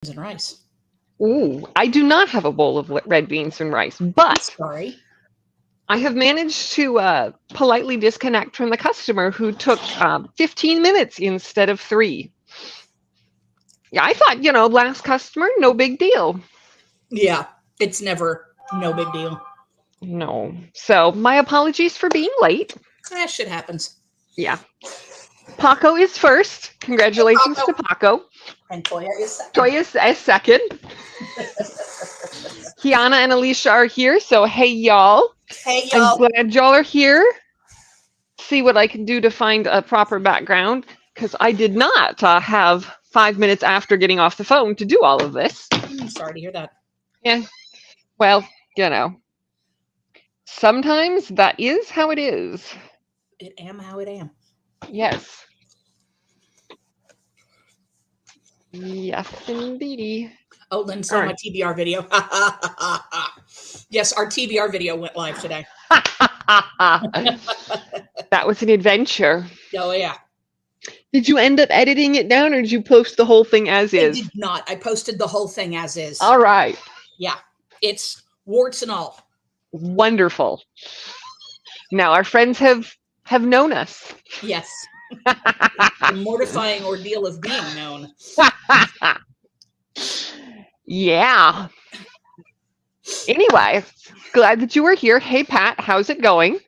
and rice. Ooh, I do not have a bowl of red beans and rice, but Sorry. I have managed to politely disconnect from the customer who took 15 minutes instead of 3. Yeah, I thought, last customer, no big deal. Yeah, it's never no big deal. No. So my apologies for being late. Shit happens. Yeah. Paco is first. Congratulations to Paco. And Toya is second. Toya is second. Kiana and Alicia are here, so hey, y'all. Hey, y'all. I'm glad y'all are here. See what I can do to find a proper background, because I did not have 5 minutes after getting off the phone to do all of this. I'm sorry to hear that. Yeah. Well, sometimes that is how it is. It am how it am. Yes. Yes, indeedy. Oh, Lynn saw my TBR video. Yes, our TBR video went live today. That was an adventure. Oh, yeah. Did you end up editing it down, or did you post the whole thing as is? I did not. I posted the whole thing as is. All right. Yeah. It's warts and all. Wonderful. Now our friends have known us. Yes. The mortifying ordeal of being known. Yeah. Anyway, glad that you were here. Hey, Pat, how's it going?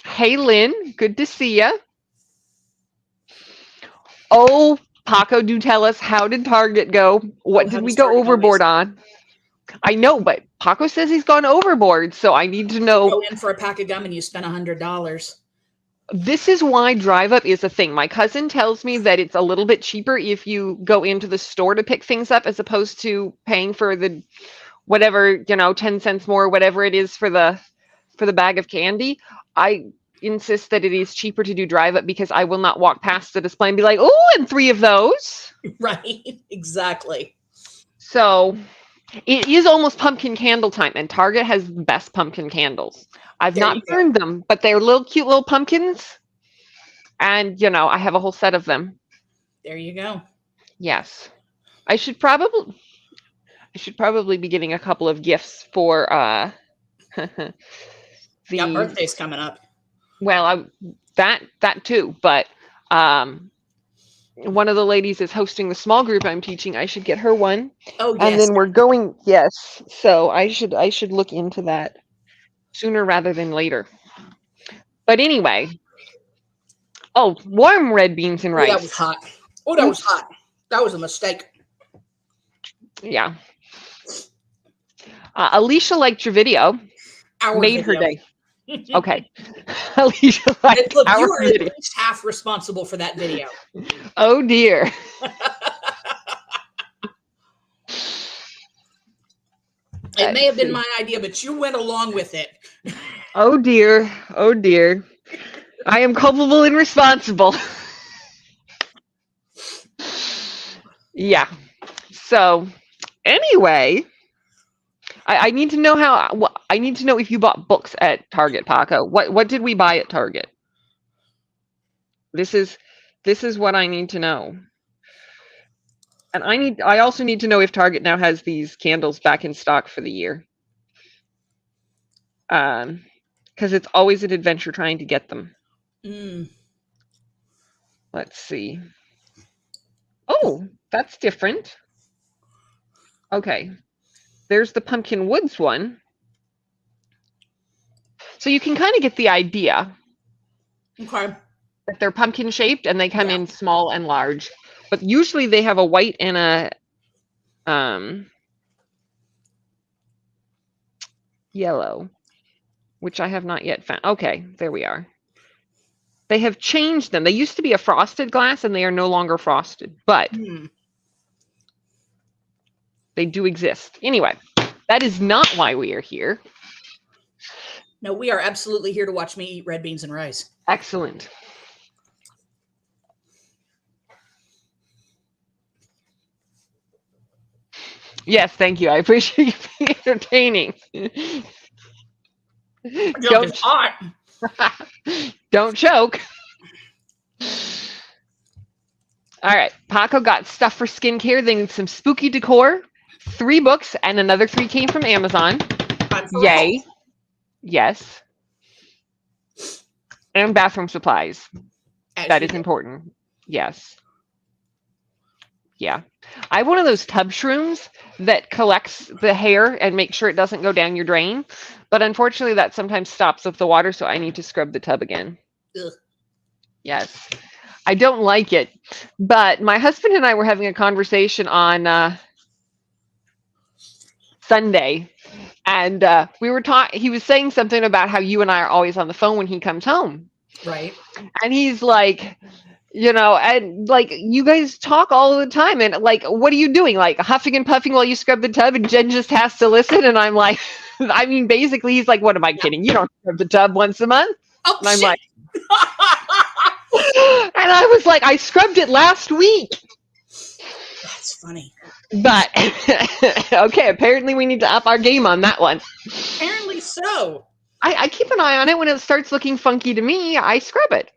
Hey, Lynn, good to see you. Oh, Paco, do tell us, how did Target go? What did we go overboard on? I know, but Paco says he's gone overboard, so I need to know. Go in for a pack of gum and you spend $100. This is why drive up is a thing. My cousin tells me that it's a little bit cheaper if you go into the store to pick things up, as opposed to paying for the whatever, 10 cents more, whatever it is for the bag of candy. I insist that it is cheaper to do drive up because I will not walk past the display and be like, oh, and 3 of those. Right. Exactly. So it is almost pumpkin candle time, and Target has the best pumpkin candles. I've not burned them, but they're cute little pumpkins. And, I have a whole set of them. There you go. Yes. I should probably be getting a couple of gifts for the birthday's coming up. Well, that too, but one of the ladies is hosting the small group I'm teaching. I should get her one. Oh, yes. And then we're going, yes. So I should look into that sooner rather than later. But anyway. Oh, warm red beans and rice. That was hot. Oh, that was hot. That was a mistake. Yeah. Alicia liked your video. Made her day. Okay. Alicia liked look, our you were video. At least half responsible for that video. Oh, dear. It may have been my idea, but you went along with it. Oh, dear. Oh, dear. I am culpable and responsible. Yeah. So, anyway, I need to know I need to know if you bought books at Target, Paco. What did we buy at Target? This is what I need to know. And I also need to know if Target now has these candles back in stock for the year. Because it's always an adventure trying to get them. Let's see. Oh, that's different. Okay. There's the Pumpkin Woods one. So you can kind of get the idea. Okay. That they're pumpkin shaped and they come in small and large. But usually they have a white and a yellow, which I have not yet found. Okay, there we are. They have changed them. They used to be a frosted glass and they are no longer frosted, but they do exist. Anyway, that is not why we are here. No, we are absolutely here to watch me eat red beans and rice. Excellent. Yes, thank you. I appreciate you being entertaining. It's hot. Don't choke. All right. Paco got stuff for skincare, then some spooky decor, 3 books, and another 3 came from Amazon. I'm for Yay. all. Yes. And bathroom supplies. As That you is do. important. Yes. Yeah. I have one of those tub shrooms that collects the hair and makes sure it doesn't go down your drain. But unfortunately, that sometimes stops up the water, so I need to scrub the tub again. Ugh. Yes. I don't like it. But my husband and I were having a conversation on Sunday. And we were talking, he was saying something about how you and I are always on the phone when he comes home. Right. And he's like, you know, and like you guys talk all the time. And like, what are you doing? Like huffing and puffing while you scrub the tub, and Jen just has to listen. And I'm like, I mean, basically, he's like, what am I kidding? You don't scrub the tub once a month. Oh, And I'm shit. like, and I was like, I scrubbed it last week. That's funny. But okay, apparently we need to up our game on that one. Apparently so. I keep an eye on it. When it starts looking funky to me, I scrub it.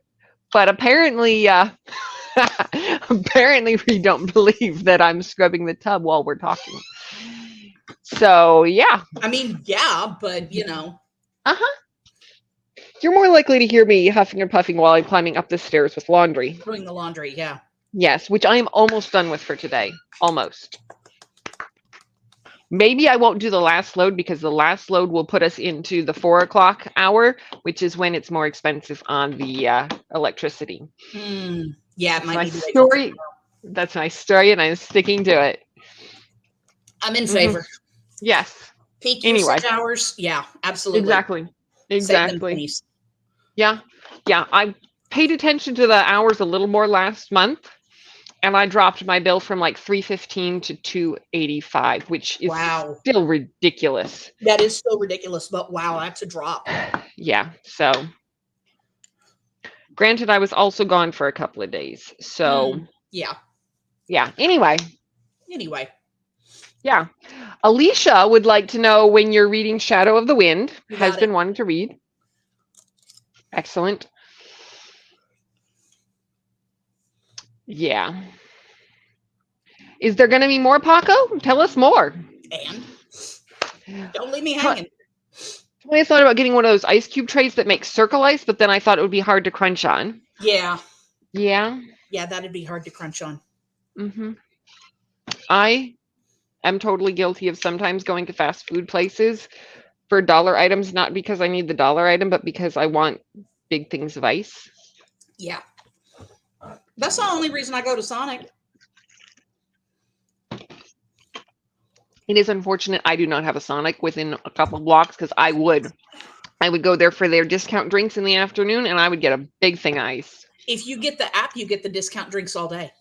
But apparently, apparently we don't believe that I'm scrubbing the tub while we're talking. So yeah. I mean, yeah, but you know. Uh-huh. You're more likely to hear me huffing and puffing while I'm climbing up the stairs with laundry. Doing the laundry, yeah. Yes, which I am almost done with for today. Almost. Maybe I won't do the last load because the last load will put us into the 4 o'clock hour, which is when it's more expensive on the electricity. Yeah, it might my be the story. That's my story, and I'm sticking to it. I'm in favor. Yes. Peak Anyway. usage hours. Yeah, absolutely. Exactly. Save them Exactly. pennies. Yeah. Yeah. I paid attention to the hours a little more last month, and I dropped my bill from like $315 to $285, which is Wow. still ridiculous. That is so ridiculous, but wow, that's a drop. Yeah. So, granted, I was also gone for a couple of days. So, Yeah. yeah. Anyway. Yeah. Alicia would like to know when you're reading Shadow of the Wind. You Has got been it. wanting to read. Excellent. Yeah. Is there going to be more, Paco? Tell us more. And don't leave me hanging. I thought about getting one of those ice cube trays that makes circle ice, but then I thought it would be hard to crunch on. Yeah. Yeah. Yeah, that'd be hard to crunch on. I am totally guilty of sometimes going to fast food places for dollar items, not because I need the dollar item, but because I want big things of ice. Yeah. That's the only reason I go to Sonic. It is unfortunate I do not have a Sonic within a couple blocks, because I would go there for their discount drinks in the afternoon, and I would get a big thing of ice. If you get the app, you get the discount drinks all day.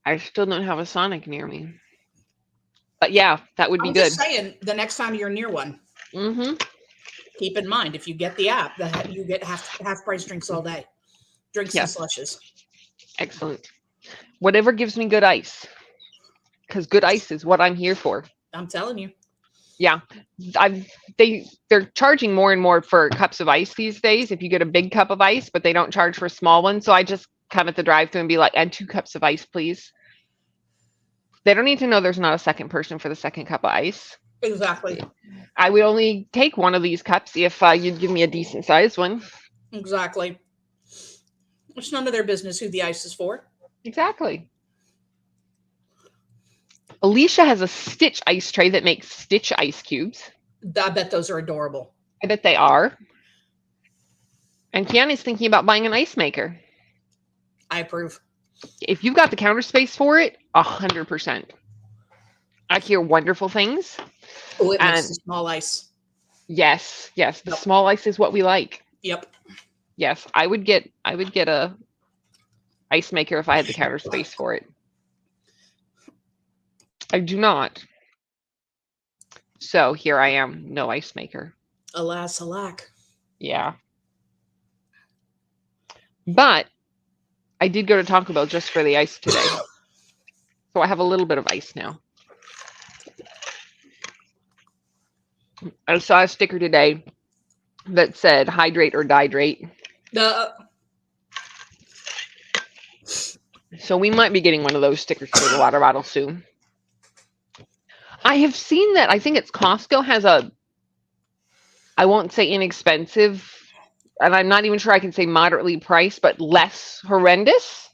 I still don't have a Sonic near me. But yeah, that would be I'm good. just saying, the next time you're near one, keep in mind, if you get the app, that you get half price drinks all day. Drinks and slushes. Excellent. Whatever gives me good ice. Because good ice is what I'm here for. I'm telling you. Yeah. They're charging more and more for cups of ice these days if you get a big cup of ice, but they don't charge for a small one. So I just come at the drive-thru and be like, add 2 cups of ice, please. They don't need to know there's not a second person for the second cup of ice. Exactly. I would only take one of these cups if you'd give me a decent sized one. Exactly. It's none of their business who the ice is for. Exactly. Alicia has a Stitch ice tray that makes Stitch ice cubes. I bet those are adorable. I bet they are. And Kiana's thinking about buying an ice maker. I approve. If you've got the counter space for it, 100%. I hear wonderful things. Oh, it makes the small ice. Yes, yes. The small ice is what we like. Yep. Yes, I would get a ice maker if I had the counter space for it. I do not. So here I am, no ice maker. Alas, alack. Yeah. But I did go to Taco Bell just for the ice today. So I have a little bit of ice now. I saw a sticker today that said hydrate or dihydrate. So we might be getting one of those stickers for the water bottle soon. I have seen that. I think it's Costco has a, I won't say inexpensive, and I'm not even sure I can say moderately priced, but less horrendous.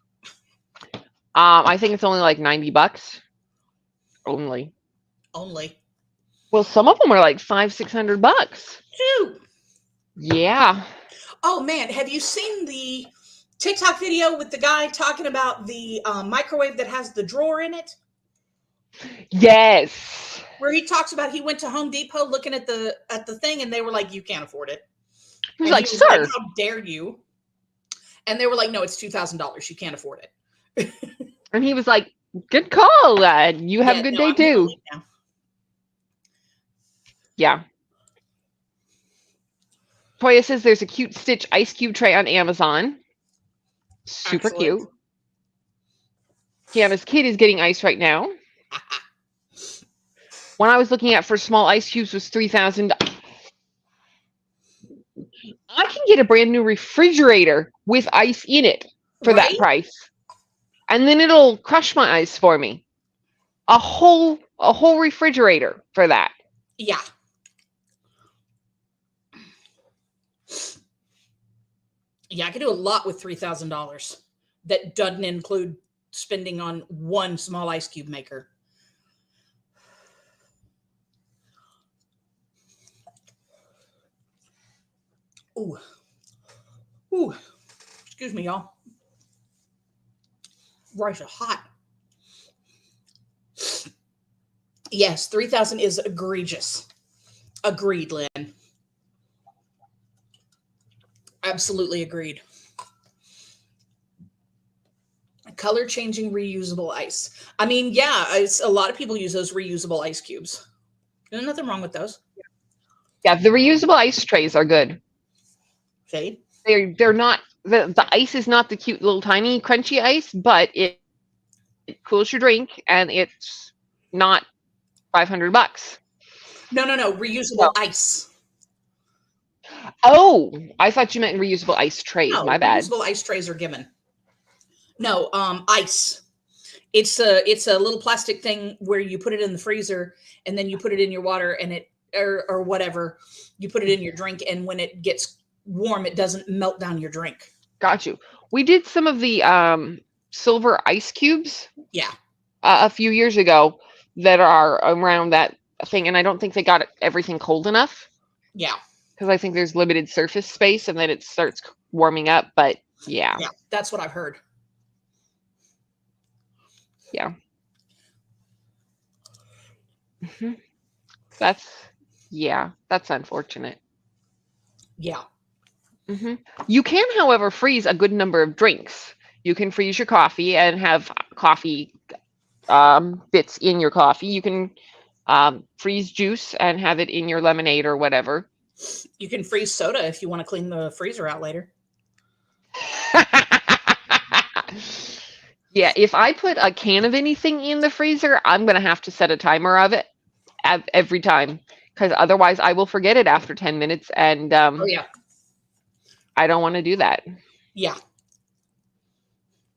I think it's only like $90 only. Only. Well, some of them are like $500-600. Shoot. Yeah. Oh man, have you seen the TikTok video with the guy talking about the microwave that has the drawer in it? Yes. Where he talks about he went to Home Depot looking at the thing, and they were like, "You can't afford it." He was And like, "Sir, how dare you?" And they were like, "No, it's $2,000. You can't afford it." And he was like, "Good call, lad. You have a good day too." Yeah. Toya says there's a cute Stitch ice cube tray on Amazon. Super Excellent. cute. Kiana's kid is getting ice right now. One I was looking at for small ice cubes was $3,000. I can get a brand new refrigerator with ice in it for that price. And then it'll crush my ice for me. A whole refrigerator for that. Yeah. Yeah, I could do a lot with $3,000. That doesn't include spending on one small ice cube maker. Ooh. Ooh. Excuse me, y'all. Rice is hot. Yes, 3,000 is egregious. Agreed, Lynn. Absolutely agreed. Color changing reusable ice. I mean, yeah, a lot of people use those reusable ice cubes. There's nothing wrong with those. Yeah, the reusable ice trays are good. Shade? They're not, the ice is not the cute little tiny crunchy ice, but it cools your drink and it's not $500. No, reusable ice. Oh, I thought you meant reusable ice trays. No, my bad. Reusable ice trays are given. No, ice. It's a little plastic thing where you put it in the freezer and then you put it in your water and it or whatever. You put it in your drink, and when it gets warm, it doesn't melt down your drink. Got you. We did some of the silver ice cubes. Yeah. A few years ago that are around that thing, and I don't think they got everything cold enough. Yeah. Because I think there's limited surface space, and then it starts warming up. But yeah. Yeah, that's what I've heard. Yeah. Mm-hmm. That's unfortunate. Yeah. Mm-hmm. You can, however, freeze a good number of drinks. You can freeze your coffee and have coffee bits in your coffee. You can freeze juice and have it in your lemonade or whatever. You can freeze soda if you want to clean the freezer out later. Yeah, if I put a can of anything in the freezer, I'm going to have to set a timer of it every time, because otherwise I will forget it after 10 minutes, and oh yeah, I don't want to do that. Yeah.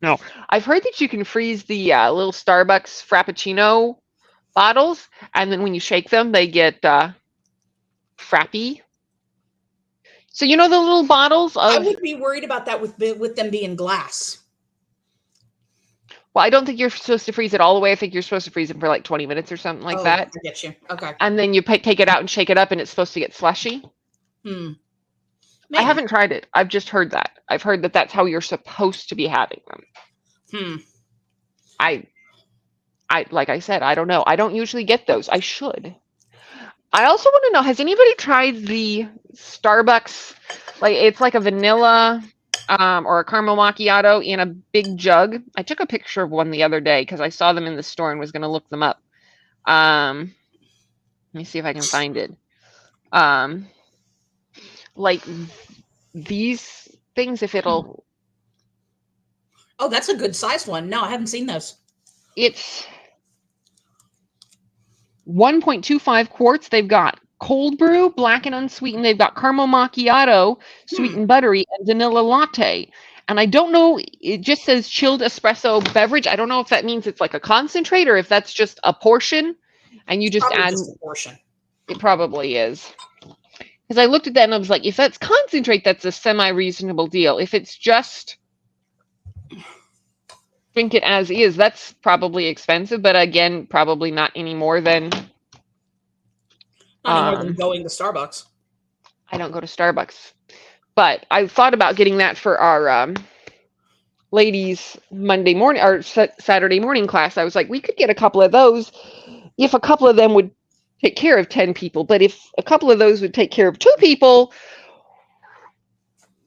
No, I've heard that you can freeze the little Starbucks Frappuccino bottles, and then when you shake them, they get frappy. So you know the little bottles of... I would be worried about that with them being glass. Well, I don't think you're supposed to freeze it all the way. I think you're supposed to freeze them for like 20 minutes or something like that. I get you. Okay. And then you take it out and shake it up, and it's supposed to get slushy. Maybe. I haven't tried it. I've just heard that. I've heard that that's how you're supposed to be having them. I like I said, I don't know. I don't usually get those. I should. I also want to know, has anybody tried the Starbucks, like it's like a vanilla or a caramel macchiato in a big jug? I took a picture of one the other day because I saw them in the store and was going to look them up. Let me see if I can find it. Like these things, if it'll... Oh, that's a good size one. No, I haven't seen those. It's 1.25 quarts. They've got cold brew, black and unsweetened. They've got caramel macchiato, sweet and buttery, and vanilla latte. And I don't know, it just says chilled espresso beverage. I don't know if that means it's like a concentrate or if that's just a portion and you just Probably add. just a portion. It probably is. Because I looked at that and I was like, if that's concentrate, that's a semi-reasonable deal. If it's just drink it as is, that's probably expensive. But again, probably not any more than. Not any more than going to Starbucks. I don't go to Starbucks. But I thought about getting that for our ladies' Monday morning or Saturday morning class. I was like, we could get a couple of those if a couple of them would take care of 10 people. But if a couple of those would take care of 2 people,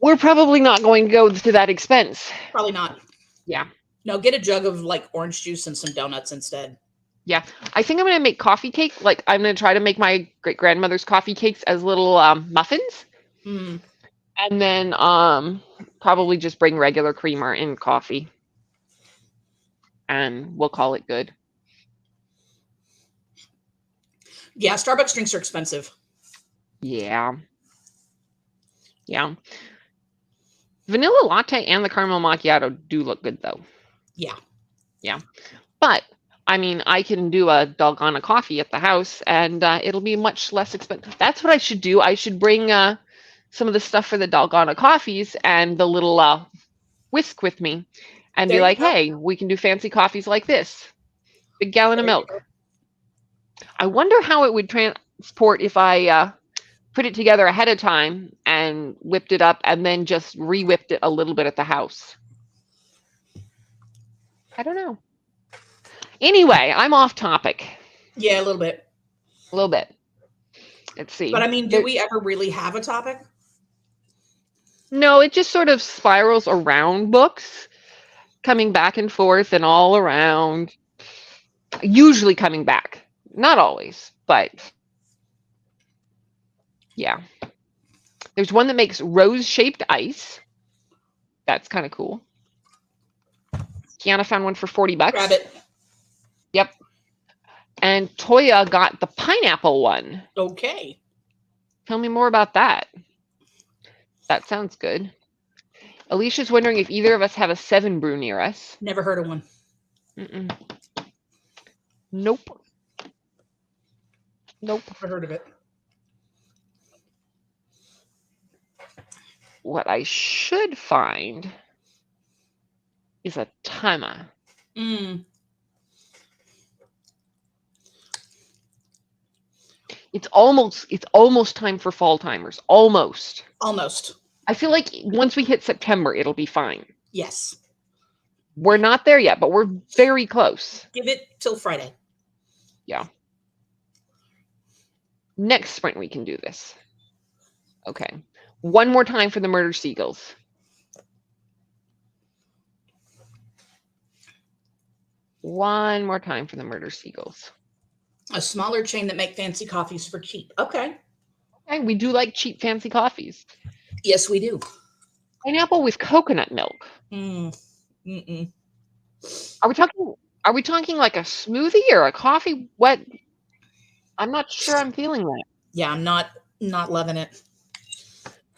we're probably not going to go to that expense. Probably not. Yeah. No, get a jug of like orange juice and some donuts instead. Yeah. I think I'm going to make coffee cake. Like I'm going to try to make my great grandmother's coffee cakes as little muffins. Mm. And then probably just bring regular creamer in coffee. And we'll call it good. Yeah, Starbucks drinks are expensive. Yeah. Yeah. Vanilla latte and the caramel macchiato do look good though. Yeah. Yeah. But I mean, I can do a doggone coffee at the house and it'll be much less expensive. That's what I should do. I should bring some of the stuff for the doggone coffees and the little whisk with me and There be you like, go. hey, we can do fancy coffees like this. Big gallon of There you milk. go. I wonder how it would transport if I put it together ahead of time and whipped it up and then just re-whipped it a little bit at the house. I don't know. Anyway, I'm off topic. Yeah, a little bit. A little bit. Let's see. But I mean, do we ever really have a topic? No, it just sort of spirals around books, coming back and forth and all around. Usually coming back. Not always, but yeah. There's one that makes rose-shaped ice. That's kind of cool. Kiana found one for $40. Grab it. Yep. And Toya got the pineapple one. Okay. Tell me more about that. That sounds good. Alicia's wondering if either of us have a 7 brew near us. Never heard of one. Mm-mm. Nope. Nope. Never heard of it. What I should find is a timer. Mm. It's almost time for fall timers. Almost. Almost. I feel like once we hit September, it'll be fine. Yes. We're not there yet, but we're very close. Give it till Friday. Yeah. Next sprint, we can do this. Okay. One more time for the murder seagulls. One more time for the murder seagulls. A smaller chain that make fancy coffees for cheap. Okay. Okay, we do like cheap, fancy coffees. Yes, we do. Pineapple with coconut milk. Mm. Mm-mm. Are we talking like a smoothie or a coffee? What? I'm not sure I'm feeling that. Yeah, I'm not loving it.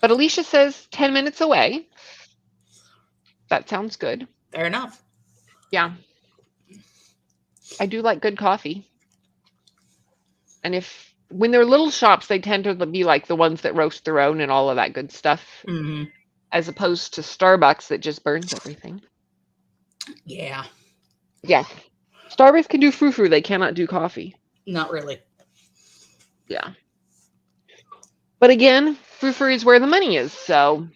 But Alicia says 10 minutes away. That sounds good. Fair enough. Yeah. I do like good coffee. And when they're little shops, they tend to be like the ones that roast their own and all of that good stuff. Mm-hmm. As opposed to Starbucks that just burns everything. Yeah. Yeah. Starbucks can do frou-frou. They cannot do coffee. Not really. Yeah. But again, frou-frou is where the money is. So,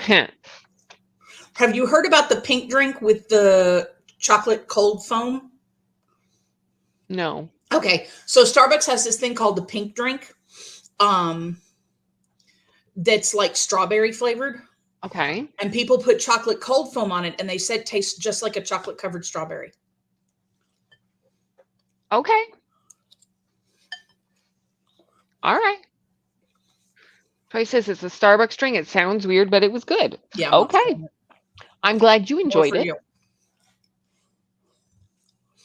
Have you heard about the pink drink with the chocolate cold foam? No. Okay. So Starbucks has this thing called the pink drink. That's like strawberry flavored. Okay. And people put chocolate cold foam on it, and they said tastes just like a chocolate covered strawberry. Okay. All right. Troy says it's a Starbucks drink. It sounds weird, but it was good. Yeah. Okay. I'm glad you enjoyed it. You.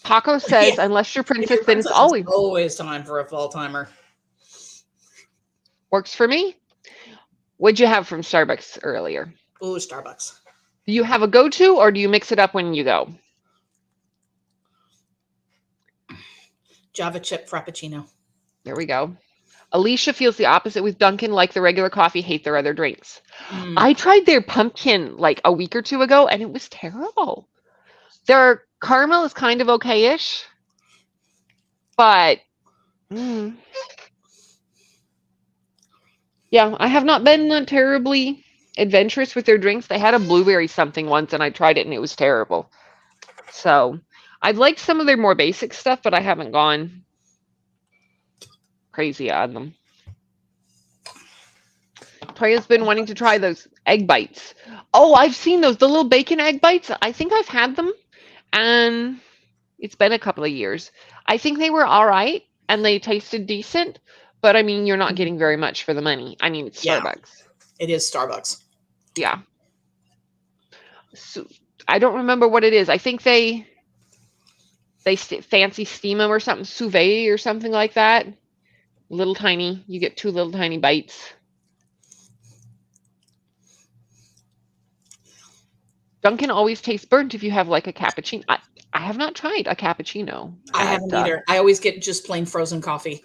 Paco says, Yeah. unless you're If you're princess, then it's always time for a fall timer. works for me. What'd you have from Starbucks earlier? Ooh, Starbucks. Do you have a go-to, or do you mix it up when you go? Java chip frappuccino. There we go. Alicia feels the opposite with Dunkin', like the regular coffee, hate their other drinks. I tried their pumpkin like a week or two ago, and it was terrible. Their caramel is kind of okay-ish, but yeah, I have not been terribly adventurous with their drinks. They had a blueberry something once, and I tried it, and it was terrible. So I've liked some of their more basic stuff, but I haven't gone crazy on them. Toya's been wanting to try those egg bites. Oh, I've seen those, the little bacon egg bites. I think I've had them, and it's been a couple of years. I think they were all right, and they tasted decent, but I mean, you're not getting very much for the money. I mean, it's Starbucks. It is Starbucks. Yeah. So, I don't remember what it is. I think they fancy steam them or something, sous vide or something like that. Little tiny, you get 2 little tiny bites. Dunkin' always tastes burnt if you have like a cappuccino. I have not tried a cappuccino. I haven't either. I always get just plain frozen coffee.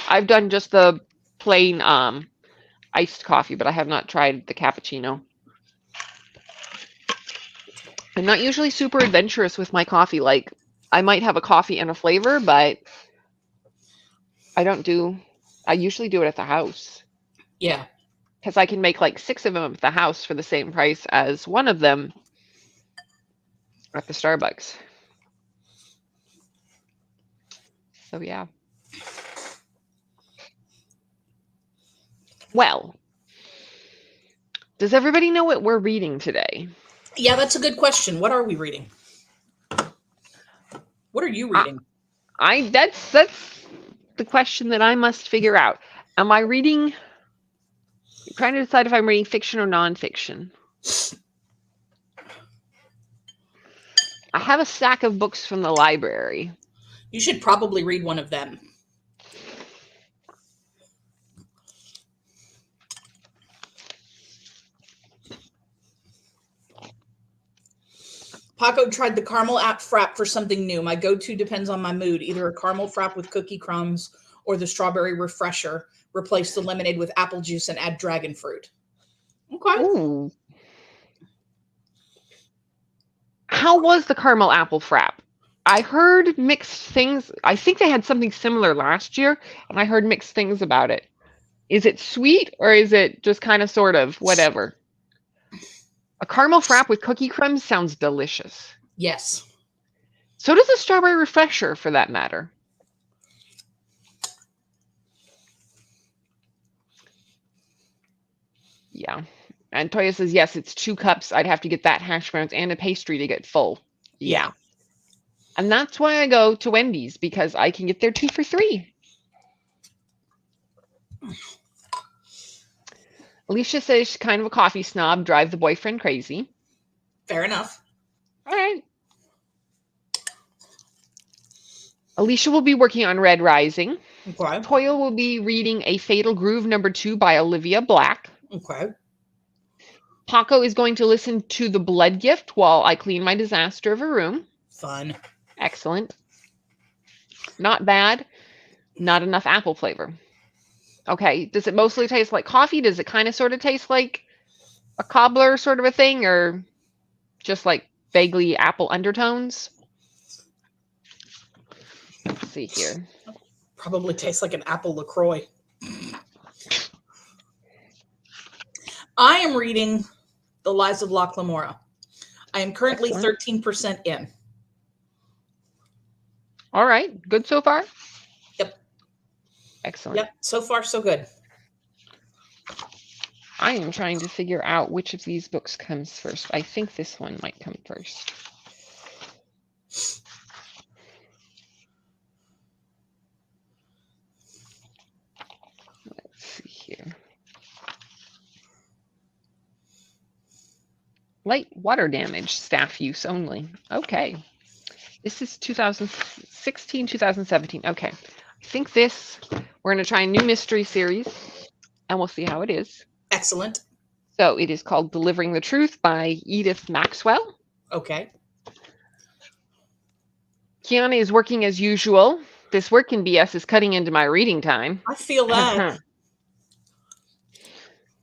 I've done just the plain iced coffee, but I have not tried the cappuccino. I'm not usually super adventurous with my coffee. Like, I might have a coffee and a flavor, but I usually do it at the house. Yeah. Because I can make like 6 of them at the house for the same price as one of them at the Starbucks. So, yeah. Well, does everybody know what we're reading today? Yeah, that's a good question. What are we reading? What are you reading? That's the question that I must figure out. Am I reading? I'm trying to decide if I'm reading fiction or nonfiction. I have a stack of books from the library. You should probably read one of them. Paco tried the caramel frap for something new. My go-to depends on my mood. Either a caramel frap with cookie crumbs or the strawberry refresher. Replace the lemonade with apple juice and add dragon fruit. Okay. Ooh. How was the caramel apple frap? I heard mixed things. I think they had something similar last year, and I heard mixed things about it. Is it sweet, or is it just kind of sort of whatever? A caramel frap with cookie crumbs sounds delicious. Yes. So does a strawberry refresher, for that matter. Yeah. And Toya says, yes, it's 2 cups. I'd have to get that hash browns and a pastry to get full. Yeah. And that's why I go to Wendy's, because I can get there 2 for $3. Alicia says she's kind of a coffee snob, drive the boyfriend crazy. Fair enough. All right. Alicia will be working on Red Rising. Okay. Toya will be reading A Fatal Groove #2 by Olivia Black. Okay. Paco is going to listen to The Blood Gift while I clean my disaster of a room. Fun. Excellent. Not bad. Not enough apple flavor. Okay. Does it mostly taste like coffee? Does it kind of sort of taste like a cobbler sort of a thing, or just like vaguely apple undertones? Let's see here. Probably tastes like an apple LaCroix. I am reading The Lies of Locke Lamora. I am currently 13% in. All right. Good so far? Yep. Excellent. Yep. So far, so good. I am trying to figure out which of these books comes first. I think this one might come first. Let's see here. Light water damage, staff use only. Okay. This is 2016, 2017. Okay. I think we're going to try a new mystery series, and we'll see how it is. Excellent. So it is called Delivering the Truth by Edith Maxwell. Okay. Kiana is working as usual. This working BS is cutting into my reading time. I feel that.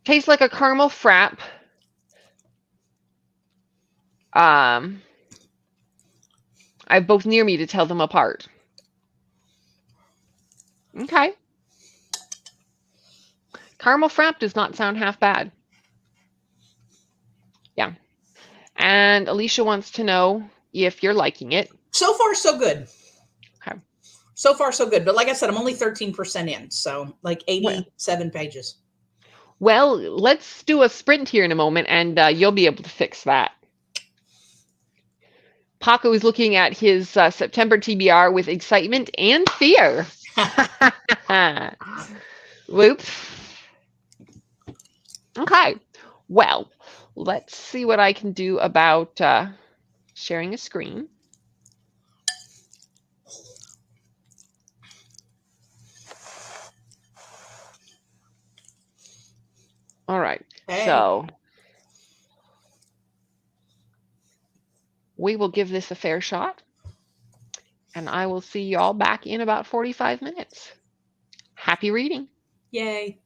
Tastes like a caramel frap. I have both near me to tell them apart. Okay. Caramel frap does not sound half bad. Yeah. And Alicia wants to know if you're liking it. So far, so good. Okay. So far, so good. But like I said, I'm only 13% in. So like 87 pages. Well, let's do a sprint here in a moment, and you'll be able to fix that. Paco is looking at his September TBR with excitement and fear. Whoops. Okay. Well, let's see what I can do about sharing a screen. All right. Hey. So we will give this a fair shot, and I will see y'all back in about 45 minutes. Happy reading. Yay.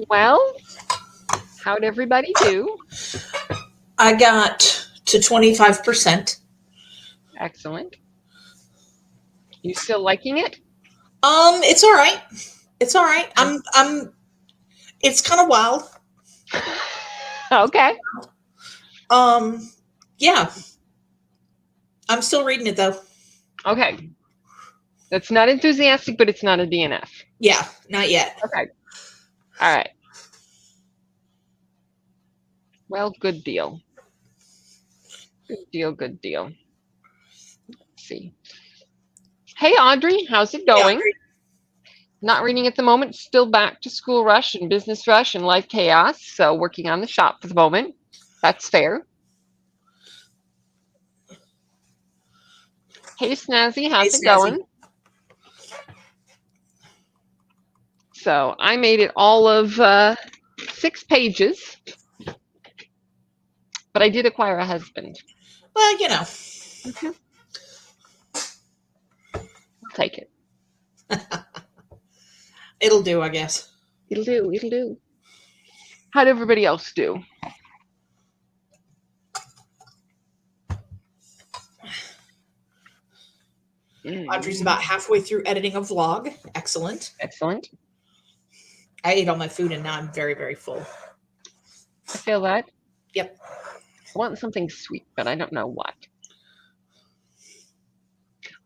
Well, how'd everybody do? I got to 25%. Excellent. You still liking it? It's all right. It's all right. It's kind of wild. Okay. Yeah. I'm still reading it though. Okay. That's not enthusiastic, but it's not a DNF. Yeah, not yet. Okay. All right. Well, good deal. Good deal, good deal. Let's see. Hey, Audrey, how's it going? Yeah, Not reading at the moment. Still back to school rush and business rush and life chaos. So working on the shop for the moment. That's fair. Hey, Snazzy, how's Hey, it Snazzy. going? So I made it all of 6 pages, but I did acquire a husband. Well, you know. I'll take it. It'll do, I guess. It'll do. It'll do. How'd everybody else do? Audrey's about halfway through editing a vlog. Excellent. Excellent. I ate all my food and now I'm very, very full. I feel that. Yep. I want something sweet, but I don't know what.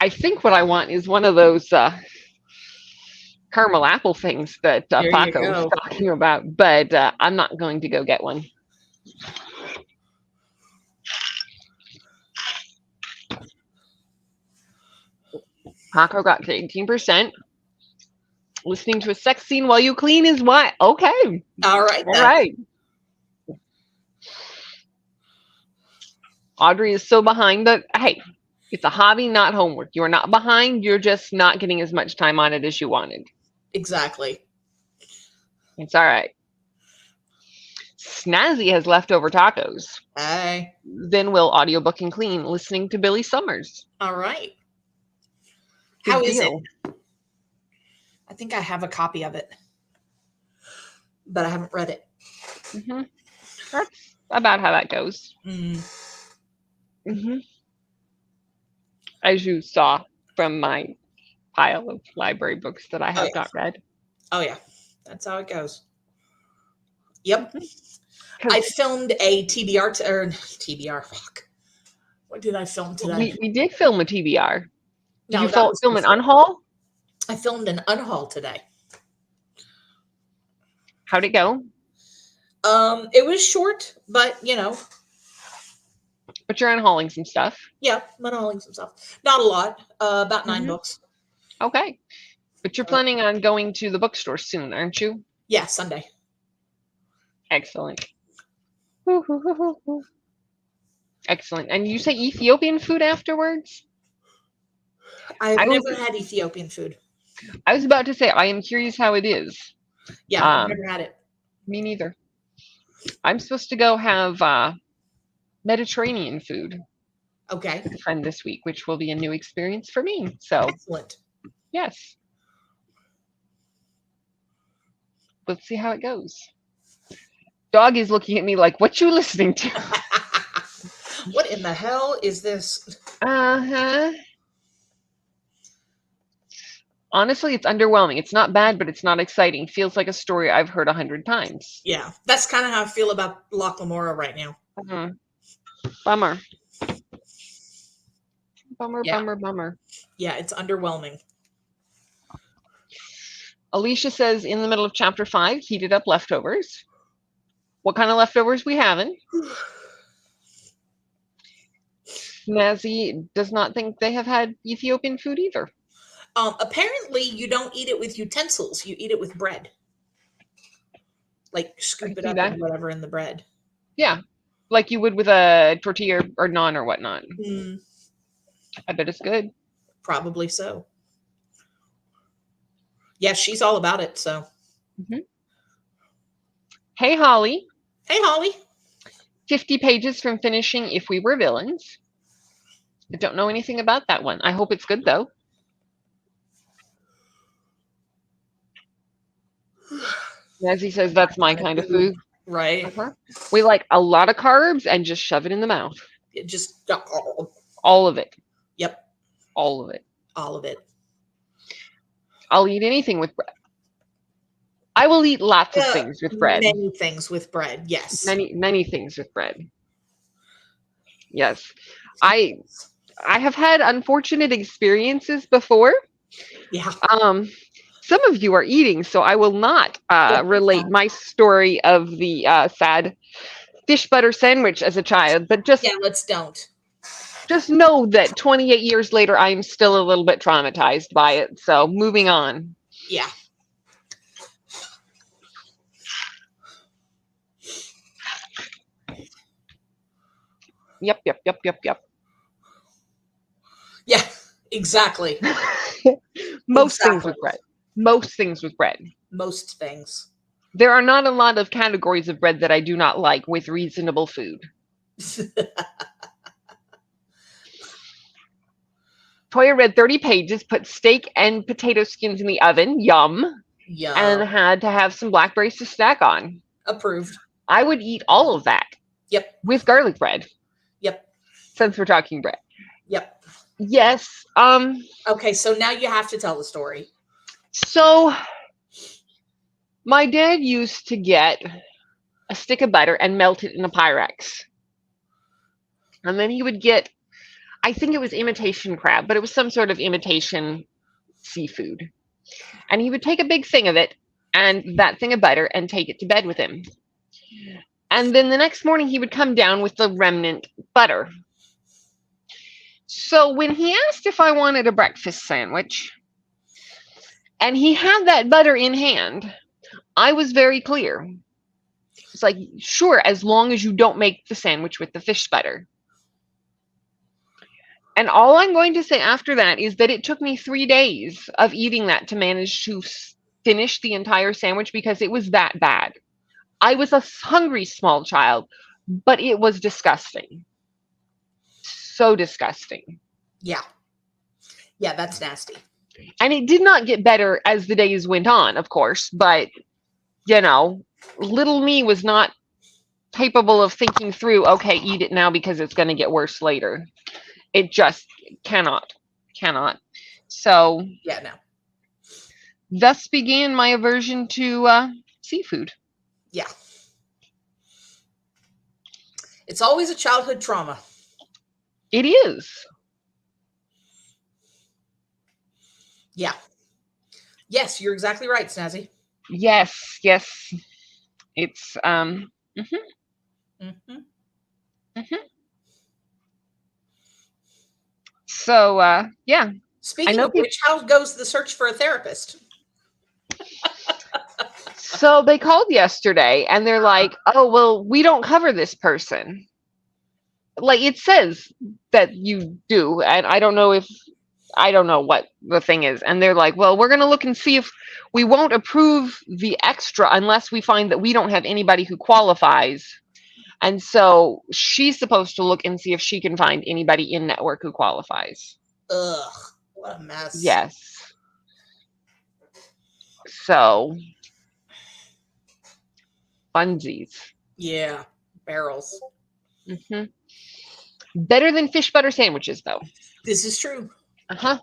I think what I want is one of those caramel apple things that There you Paco go. was talking about, but I'm not going to go get one. Paco got to 18%. Listening to a sex scene while you clean is what? Okay. All right. All right. Audrey is so behind, but hey, it's a hobby, not homework. You're not behind. You're just not getting as much time on it as you wanted. Exactly. It's all right. Snazzy has leftover tacos. Hey. Then we'll audiobook and clean listening to Billy Summers. All right. Good How is deal. it? I think I have a copy of it, but I haven't read it. Mm-hmm. That's about how that goes. Mm-hmm. As you saw from my pile of library books that I have not read. Oh, yeah. That's how it goes. Yep. I filmed a TBR. Fuck. What did I film today? We did film a TBR. Did No, you that was film an before. unhaul? I filmed an unhaul today. How'd it go? It was short, but you know. But you're unhauling some stuff. Yeah, I'm unhauling some stuff. Not a lot. About 9 books. Okay. But you're planning on going to the bookstore soon, aren't you? Yeah, Sunday. Excellent. Excellent. And you say Ethiopian food afterwards? I've never had Ethiopian food. I was about to say, I am curious how it is. Yeah, I've never had it. Me neither. I'm supposed to go have Mediterranean food. Okay. With a friend this week, which will be a new experience for me. So excellent. Yes. Let's see how it goes. Dog is looking at me like, what you listening to? What in the hell is this? Uh-huh. Honestly, it's underwhelming. It's not bad, but it's not exciting. Feels like a story I've heard 100 times. Yeah, that's kind of how I feel about Loch Lamora right now. Bummer. Bummer. Yeah, it's underwhelming. Alicia says, in the middle of chapter 5, heated up leftovers. What kind of leftovers we having? Snazzy does not think they have had Ethiopian food either. Apparently, you don't eat it with utensils. You eat it with bread. Like, scoop it up and whatever in the bread. Yeah, like you would with a tortilla or naan or whatnot. I bet it's good. Probably so. Yeah, she's all about it, so. Hey, Holly. Hey, Holly. 50 pages from finishing If We Were Villains. I don't know anything about that one. I hope it's good, though. As he says, that's my kind of food. Right? Uh-huh. We like a lot of carbs and just shove it in the mouth. It just All of it. Yep. All of it. All of it. I'll eat anything with bread. I will eat lots of things with bread. Many things with bread. Yes. Many things with bread. Yes. I have had unfortunate experiences before. Yeah. Some of you are eating, so I will not relate my story of the sad fish butter sandwich as a child, but let's don't. Just know that 28 years later, I'm still a little bit traumatized by it. So moving on. Yeah. Yep. Yeah, exactly. Most things with bread. Most things with bread. Most things. There are not a lot of categories of bread that I do not like with reasonable food. Toya read 30 pages, put steak and potato skins in the oven. Yum. Yum. And had to have some blackberries to snack on. Approved. I would eat all of that. Yep. With garlic bread. Yep. Since we're talking bread. Yep. Yes. Okay, so now you have to tell the story. So my dad used to get a stick of butter and melt it in a Pyrex. And then he would get, I think it was imitation crab, but it was some sort of imitation seafood. And he would take a big thing of it and that thing of butter and take it to bed with him. And then the next morning he would come down with the remnant butter. So when he asked if I wanted a breakfast sandwich, and he had that butter in hand, I was very clear. It's like, sure, as long as you don't make the sandwich with the fish butter. And all I'm going to say after that is that it took me 3 days of eating that to manage to finish the entire sandwich because it was that bad. I was a hungry small child, but it was disgusting. So disgusting. Yeah. Yeah, that's nasty. And it did not get better as the days went on, of course, but, you know, little me was not capable of thinking through, okay, eat it now because it's going to get worse later. It just cannot. So, yeah, no. Thus began my aversion to seafood. Yeah. It's always a childhood trauma. It is. Yeah. Yes, you're exactly right, Snazzy. Yes. It's So yeah. Speaking of which, how goes the search for a therapist? So they called yesterday and they're like, oh, well, we don't cover this person. Like it says that you do. And I don't know what the thing is. And they're like, well, we're going to look and see if we won't approve the extra unless we find that we don't have anybody who qualifies. And so she's supposed to look and see if she can find anybody in network who qualifies. Ugh, what a mess. Yes. So, funsies. Yeah, barrels. Mm-hmm. Better than fish butter sandwiches, though. This is true. Uh-huh.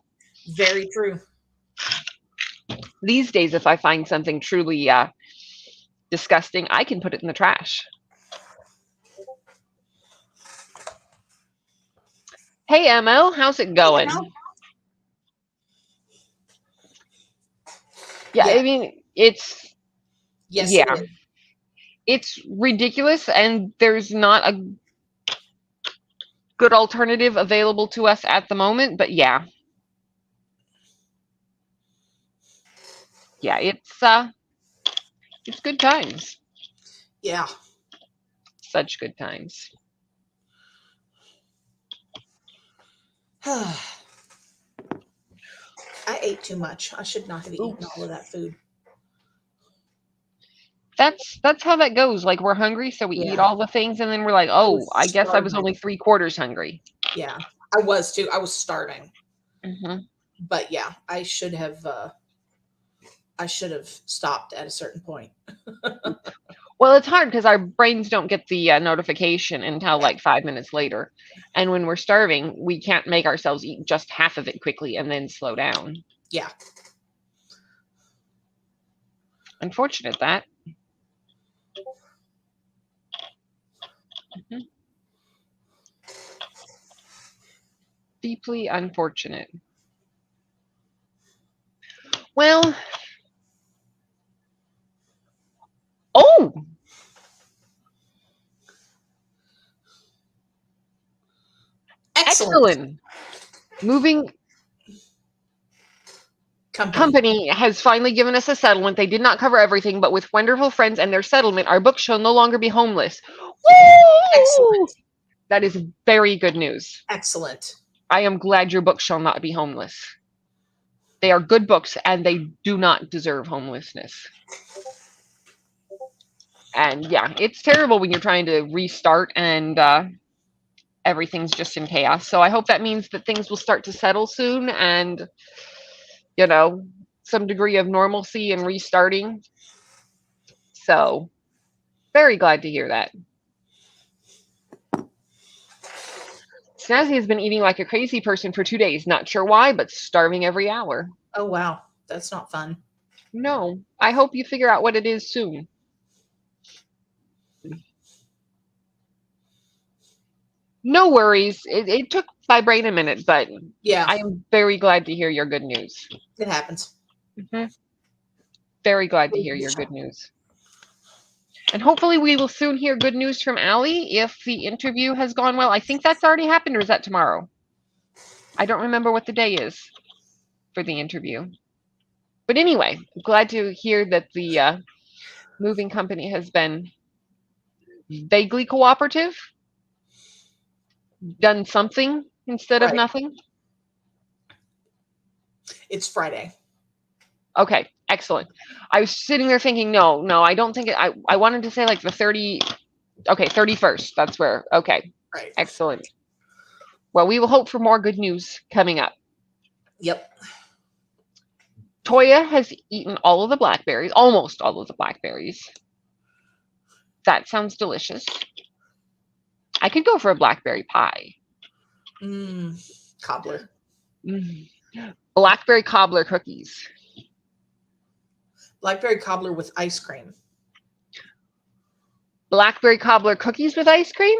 Very true. These days, if I find something truly disgusting, I can put it in the trash. Hey, ML, how's it going? Yeah, I mean, it's... Yes, yeah. It's ridiculous, and there's not a good alternative available to us at the moment, but yeah. Yeah, it's good times. Yeah. Such good times. I ate too much. I should not have eaten all of that food. That's how that goes. Like, we're hungry, so we eat all the things, and then we're like, oh, I guess I was only 3/4 hungry. Yeah, I was too. I was starving. Mm-hmm. But yeah, I should have I should have stopped at a certain point. Well, it's hard because our brains don't get the notification until like 5 minutes later. And when we're starving, we can't make ourselves eat just half of it quickly and then slow down. Yeah. Unfortunate that. Deeply unfortunate. Well, oh, excellent. Moving company has finally given us a settlement. They did not cover everything, but with wonderful friends and their settlement, our book shall no longer be homeless. Woo! Excellent. That is very good news. Excellent. I am glad your book shall not be homeless. They are good books, and they do not deserve homelessness. And yeah, it's terrible when you're trying to restart and everything's just in chaos. So I hope that means that things will start to settle soon and, you know, some degree of normalcy and restarting. So very glad to hear that. Snazzy has been eating like a crazy person for 2 days. Not sure why, but starving every hour. Oh, wow. That's not fun. No. I hope you figure out what it is soon. No worries. It took my brain a minute, but yeah, I am very glad to hear your good news. It happens. Mm-hmm. Very glad to hear your good news. And hopefully we will soon hear good news from Allie if the interview has gone well. I think that's already happened, or is that tomorrow? I don't remember what the day is for the interview. But anyway, glad to hear that the moving company has been vaguely cooperative, done something instead of nothing. It's Friday. Okay, excellent. I was sitting there thinking, no, I don't think it, I wanted to say like the 31st. That's where, okay. Right. Excellent. Well, we will hope for more good news coming up. Yep. Toya has eaten all of the blackberries, almost all of the blackberries. That sounds delicious. I could go for a blackberry pie. Cobbler. Blackberry cobbler cookies. Blackberry cobbler with ice cream. Blackberry cobbler cookies with ice cream?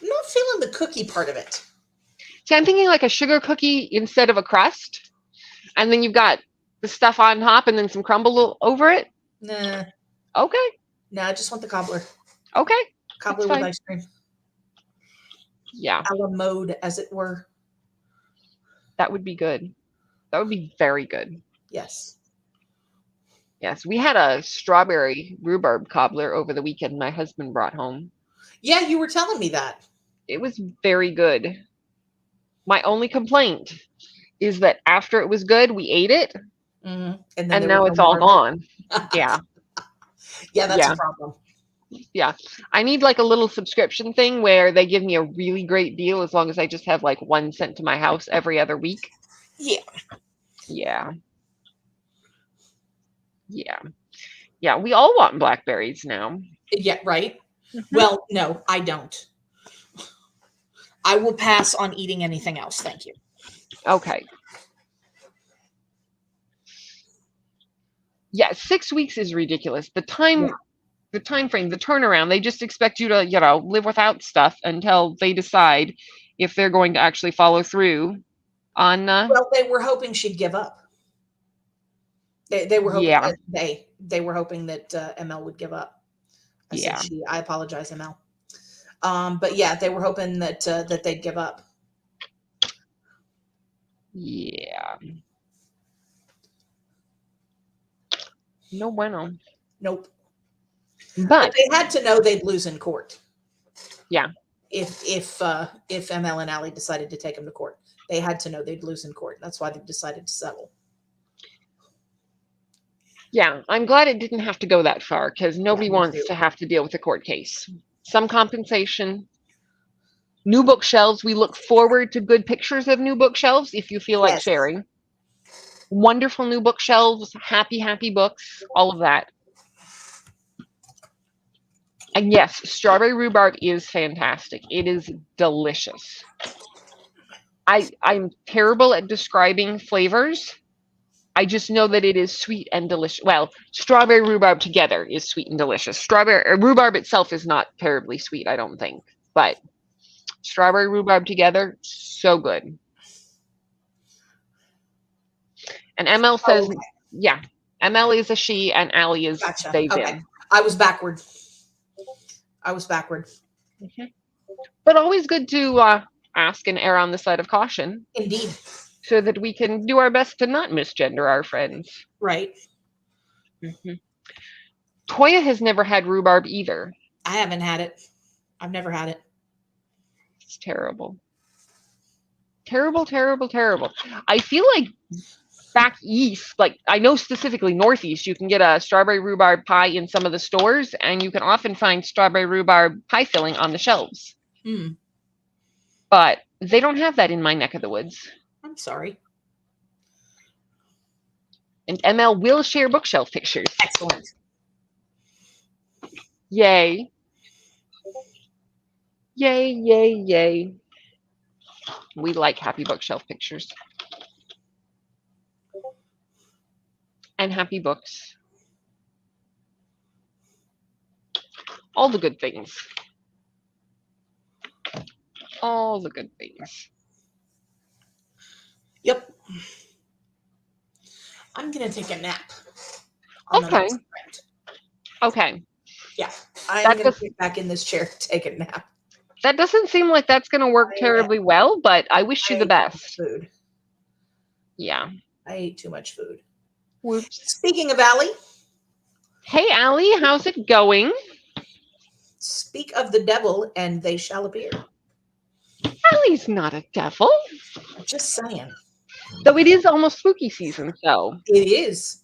I'm not feeling the cookie part of it. See, I'm thinking like a sugar cookie instead of a crust. And then you've got the stuff on top and then some crumble over it. Nah. Okay. No, I just want the cobbler. Okay. Cobbler with ice cream. Yeah. A la mode, as it were. That would be good. That would be very good. Yes. Yes, we had a strawberry rhubarb cobbler over the weekend my husband brought home. Yeah, you were telling me that. It was very good. My only complaint is that after it was good, we ate it. Mm-hmm. And now it's all gone. Yeah. Yeah, that's a problem. Yeah. I need like a little subscription thing where they give me a really great deal as long as I just have like one sent to my house every other week. Yeah. Yeah. Yeah. Yeah. We all want blackberries now. Yeah, right? Mm-hmm. Well, no, I don't. I will pass on eating anything else. Thank you. Okay. Yeah, 6 weeks is ridiculous. The time frame, the turnaround, they just expect you to, live without stuff until they decide if they're going to actually follow through on. Well, they were hoping she'd give up. They were hoping that they were hoping that ML would give up. I apologize, ML. But yeah, they were hoping that that they'd give up. Yeah. No bueno. Nope. But they had to know they'd lose in court. Yeah. If ML and Allie decided to take them to court, they had to know they'd lose in court. That's why they decided to settle. Yeah, I'm glad it didn't have to go that far because nobody wants to have to deal with a court case. Some compensation. New bookshelves. We look forward to good pictures of new bookshelves if you feel like sharing. Wonderful new bookshelves, happy books, all of that. And yes, strawberry rhubarb is fantastic. It is delicious. I'm terrible at describing flavors. I just know that it is sweet and delicious. Well, strawberry rhubarb together is sweet and delicious. Strawberry rhubarb itself is not terribly sweet, I don't think, but strawberry rhubarb together, so good. And ML says, okay. yeah, ML is a she and Allie is Gotcha. they Okay. them. I was backward. But always good to ask and err on the side of caution. Indeed. So that we can do our best to not misgender our friends. Right. Toya has never had rhubarb either. I haven't had it. I've never had it. It's terrible. Terrible. I feel like back east, like I know specifically Northeast, you can get a strawberry rhubarb pie in some of the stores, and you can often find strawberry rhubarb pie filling on the shelves. But they don't have that in my neck of the woods. I'm sorry. And ML will share bookshelf pictures. Excellent. Yay. Yay. We like happy bookshelf pictures. And happy books. All the good things. All the good things. Yep. I'm going to take a nap. Okay. Okay. Yeah. I'm going to get back in this chair to take a nap. That doesn't seem like that's going to work terribly well, but I wish you the best. Food. Yeah. I ate too much food. Whoops. Speaking of Allie. Hey, Allie, how's it going? Speak of the devil and they shall appear. Allie's not a devil. Just saying. Though it is almost spooky season, so. It is.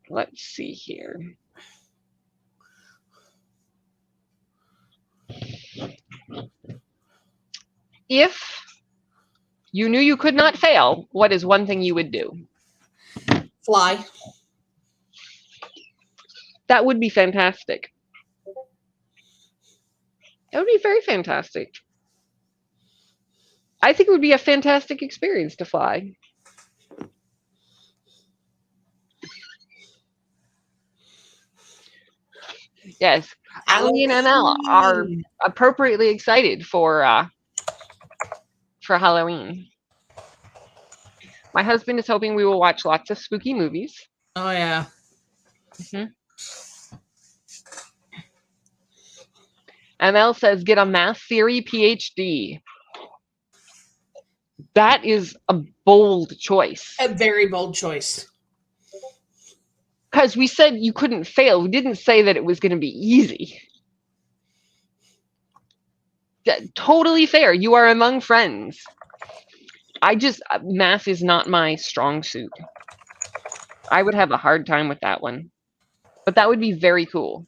Let's see here. If you knew you could not fail, what is one thing you would do? Fly. That would be fantastic. That would be very fantastic. I think it would be a fantastic experience to fly. Yes, Allie and ML are appropriately excited for Halloween. My husband is hoping we will watch lots of spooky movies. Oh, yeah. ML says, get a math theory PhD. That is a bold choice. A very bold choice. Because we said you couldn't fail. We didn't say that it was going to be easy. Totally fair. You are among friends. Math is not my strong suit. I would have a hard time with that one. But that would be very cool.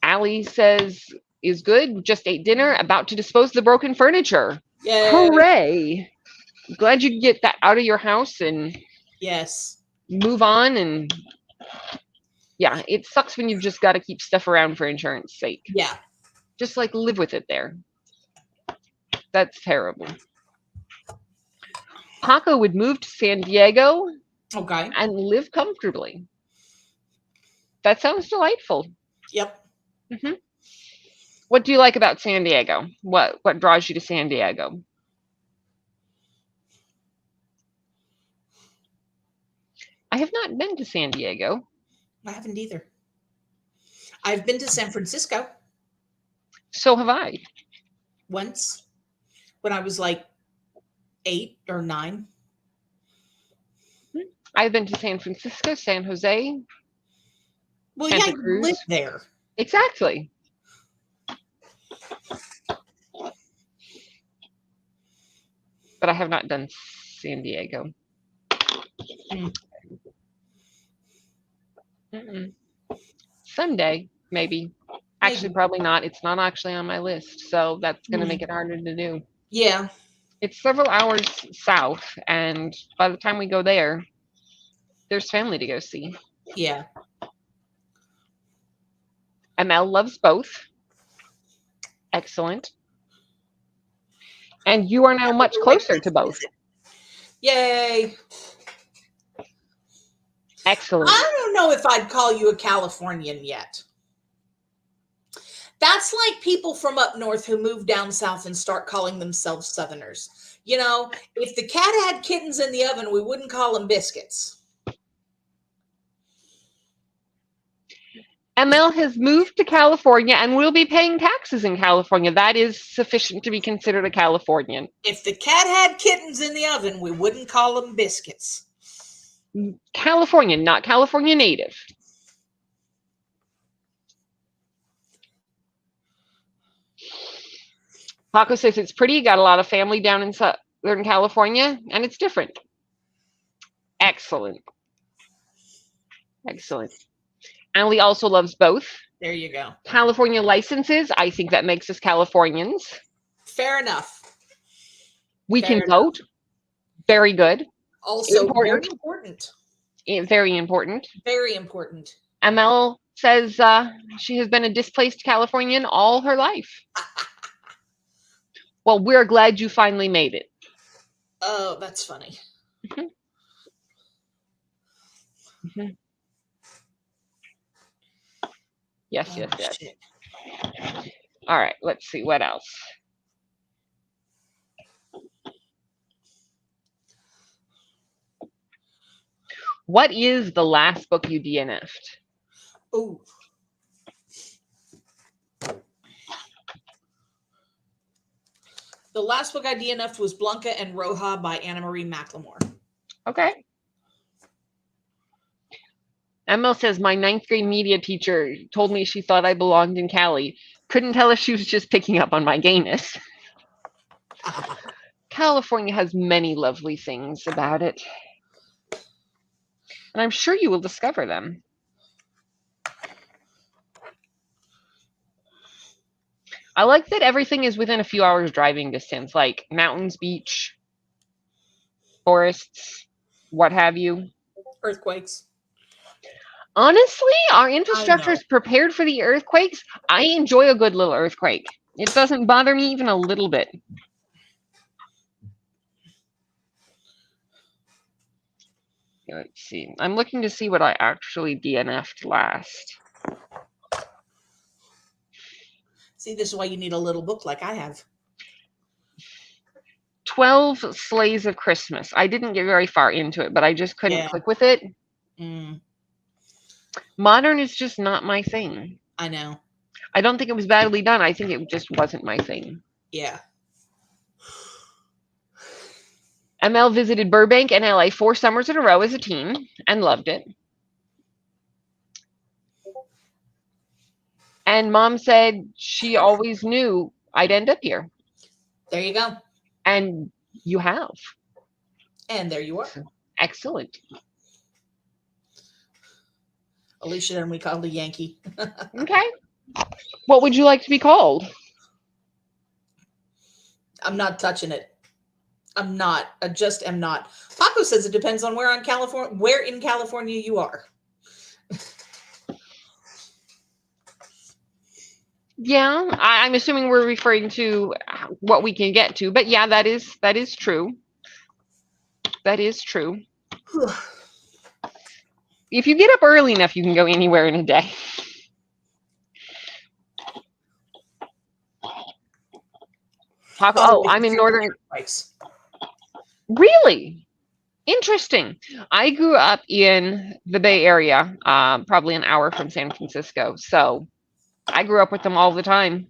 Allie says, is good. Just ate dinner. About to dispose of the broken furniture. Yay. Hooray. Glad you can get that out of your house and move on. And yeah, it sucks when you've just got to keep stuff around for insurance sake. Yeah. Just like live with it there. That's terrible. Paco would move to San Diego. Okay. And live comfortably. That sounds delightful. Yep. What do you like about San Diego? What draws you to San Diego? I have not been to San Diego. I haven't either. I've been to San Francisco. So have I. Once. When I was like 8 or 9. I've been to San Francisco, San Jose. Well, Santa yeah, you Cruz. live there. Exactly. But I have not done San Diego. Someday, maybe. Actually, Maybe. probably not. It's not actually on my list, so that's going to make Hmm. it harder to do. Yeah. It's several hours south, and by the time we go there, there's family to go see. Yeah. ML loves both. Excellent. And you are now much closer to both. Yay. Excellent. I don't know if I'd call you a Californian yet. That's like people from up north who move down south and start calling themselves Southerners. You know, if the cat had kittens in the oven, we wouldn't call them biscuits. ML has moved to California and will be paying taxes in California. That is sufficient to be considered a Californian. If the cat had kittens in the oven, we wouldn't call them biscuits. Californian, not California native. Paco says it's pretty. Got a lot of family down in Southern California, and it's different. Excellent. Excellent. Emily also loves both. There you go. California licenses. I think that makes us Californians. Fair enough. We Fair can vote. Very good. Also Important. very important. Very important. Very important. ML says she has been a displaced Californian all her life. Well, we're glad you finally made it. Oh, that's funny. Mhm. Mhm. Yes, Oh, yes, yes. shit. All right, let's see what else. What is the last book you DNF'd? Ooh. The last book I DNF'd was Blanca and Roja by Anna Marie McLemore. Okay. ML says, my 9th grade media teacher told me she thought I belonged in Cali. Couldn't tell if she was just picking up on my gayness. California has many lovely things about it. And I'm sure you will discover them. I like that everything is within a few hours driving distance, like mountains, beach, forests, what have you. Earthquakes. Honestly, our I infrastructure know. is prepared for the earthquakes. I enjoy a good little earthquake. It doesn't bother me even a little bit. Let's see. I'm looking to see what I actually DNF'd last. See, this is why you need a little book like I have. 12 Sleighs of Christmas. I didn't get very far into it, but I just couldn't click with it. Mm, Modern is just not my thing. I know. I don't think it was badly done. I think it just wasn't my thing. Yeah. ML visited Burbank and LA 4 summers in a row as a teen and loved it. And Mom said she always knew I'd end up here. There you go. And you have. And there you are. Excellent. Alicia and we called a Yankee. Okay. What would you like to be called? I'm not touching it. I'm not. I just am not. Paco says it depends on where in California you are. Yeah, I'm assuming we're referring to what we can get to, but yeah, that is true. That is true. If you get up early enough, you can go anywhere in a day. Oh, I'm in northern. Really? Interesting. I grew up in the Bay Area, probably an hour from San Francisco. So I grew up with them all the time.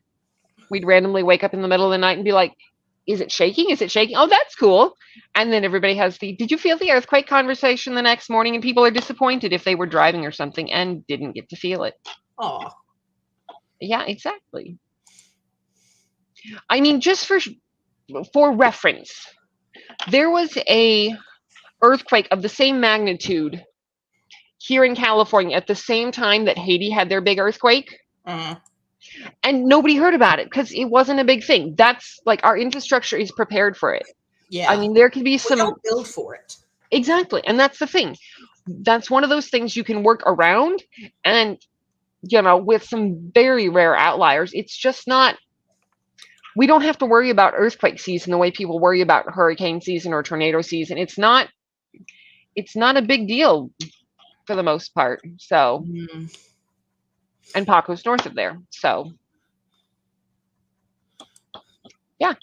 We'd randomly wake up in the middle of the night and be like, is it shaking? Is it shaking? Oh, that's cool. And then everybody has did you feel the earthquake conversation the next morning? And people are disappointed if they were driving or something and didn't get to feel it. Oh. Yeah, exactly. I mean, just for reference, there was a earthquake of the same magnitude here in California at the same time that Haiti had their big earthquake. And nobody heard about it because it wasn't a big thing. That's like our infrastructure is prepared for it. Yeah. I mean, there could be We some don't build for it. exactly, and that's the thing. That's one of those things you can work around, and with some very rare outliers, it's just not. We don't have to worry about earthquake season the way people worry about hurricane season or tornado season. It's not. It's not a big deal for the most part. So, Mm. and Paco's north of there. So, yeah,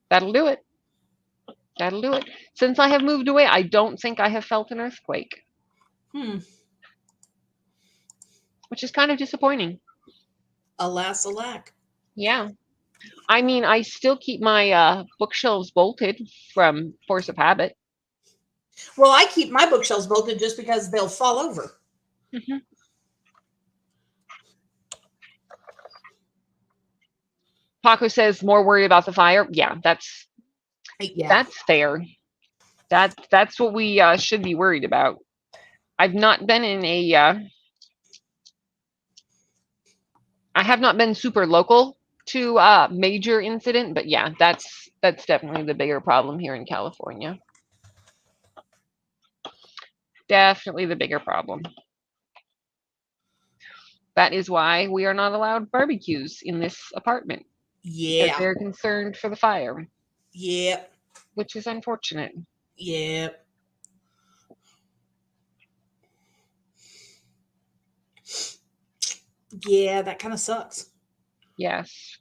that'll do it. That'll do it. Since I have moved away, I don't think I have felt an earthquake, which is kind of disappointing. Alas, alack. Yeah. I mean, I still keep my bookshelves bolted from force of habit. Well, I keep my bookshelves bolted just because they'll fall over. Mm-hmm. Paco says more worried about the fire. Yeah, that's fair. That's what we should be worried about. I've not been in a. I have not been super local to major incident, but yeah, that's definitely the bigger problem here in California. Definitely the bigger problem. That is why we are not allowed barbecues in this apartment. Yeah. Because they're concerned for the fire. Yep. Which is unfortunate. Yep. Yeah, that kind of sucks. Yes.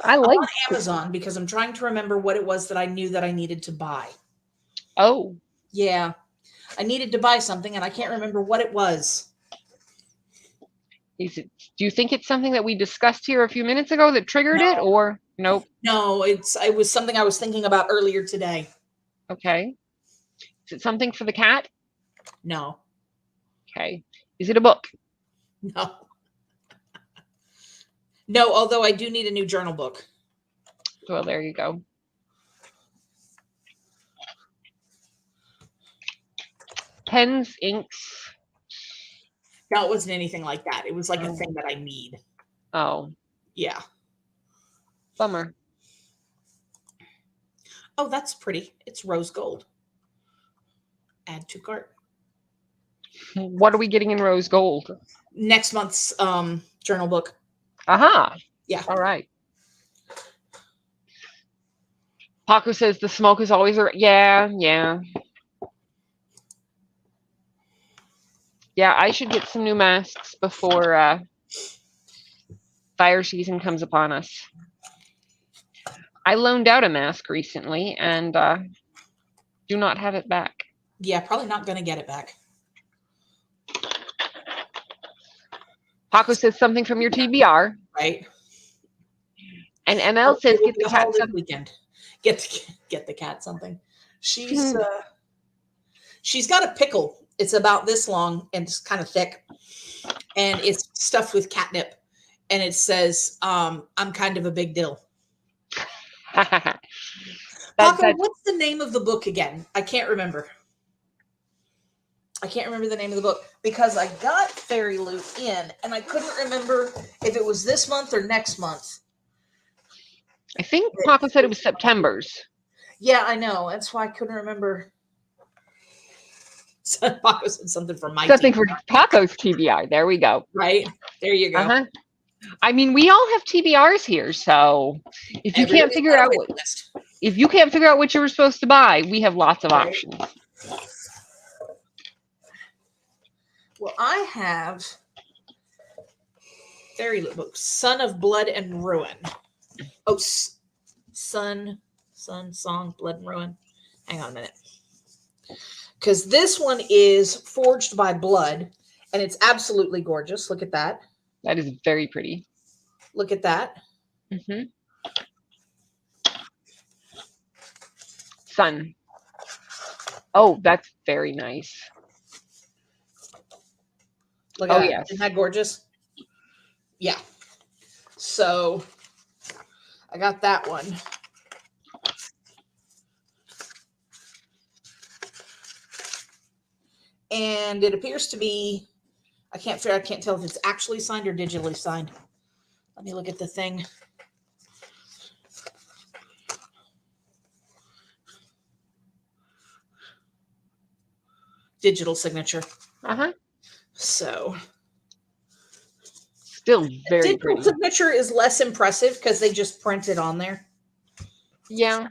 I'm on Amazon because I'm trying to remember what it was that I knew that I needed to buy. Oh. Yeah. I needed to buy something and I can't remember what it was. Do you think it's something that we discussed here a few minutes ago that triggered it, or nope? No, it was something I was thinking about earlier today. Okay. Is it something for the cat? No. Okay. Is it a book? No. No, although I do need a new journal book. Well, there you go. Pens, inks. No, it wasn't anything like that. It was like a thing that I need. Oh. Yeah. Bummer. Oh, that's pretty. It's rose gold. Add to cart. What are we getting in rose gold? Next month's journal book. Aha. Yeah. All right. Paco says the smoke is always yeah. Yeah, I should get some new masks before fire season comes upon us. I loaned out a mask recently and do not have it back. Yeah, probably not going to get it back. Paco says something from your TBR. Right. And ML says get the cat something. Weekend. Get the cat something. She's got a pickle. It's about this long and it's kind of thick. And it's stuffed with catnip. And it says, I'm kind of a big deal. Paco, what's the name of the book again? I can't remember. I can't remember the name of the book because I got Fairy Loot in and I couldn't remember if it was this month or next month. I think Paco said it was September's. Yeah, I know. That's why I couldn't remember. So Paco said something for my something TBR. For Paco's TBR. There we go. Right? There you go. Uh-huh. I mean, we all have TBRs here, so if you can't figure out what you were supposed to buy, we have lots of options. Well, I have Fairy Loot book, Son of Blood and Ruin. Oh, Song, Blood and Ruin. Hang on a minute. Because this one is forged by blood, and it's absolutely gorgeous. Look at that. That is very pretty. Look at that. Mm-hmm. Sun. Oh, that's very nice. Look at that. Yes. Isn't that gorgeous? Yeah. So I got that one. And it appears to be I can't tell if it's actually signed or digitally signed. Let me look at the thing. Digital signature. Uh-huh. So Still very digital pretty. signature is less impressive because they just print it on there. Yeah.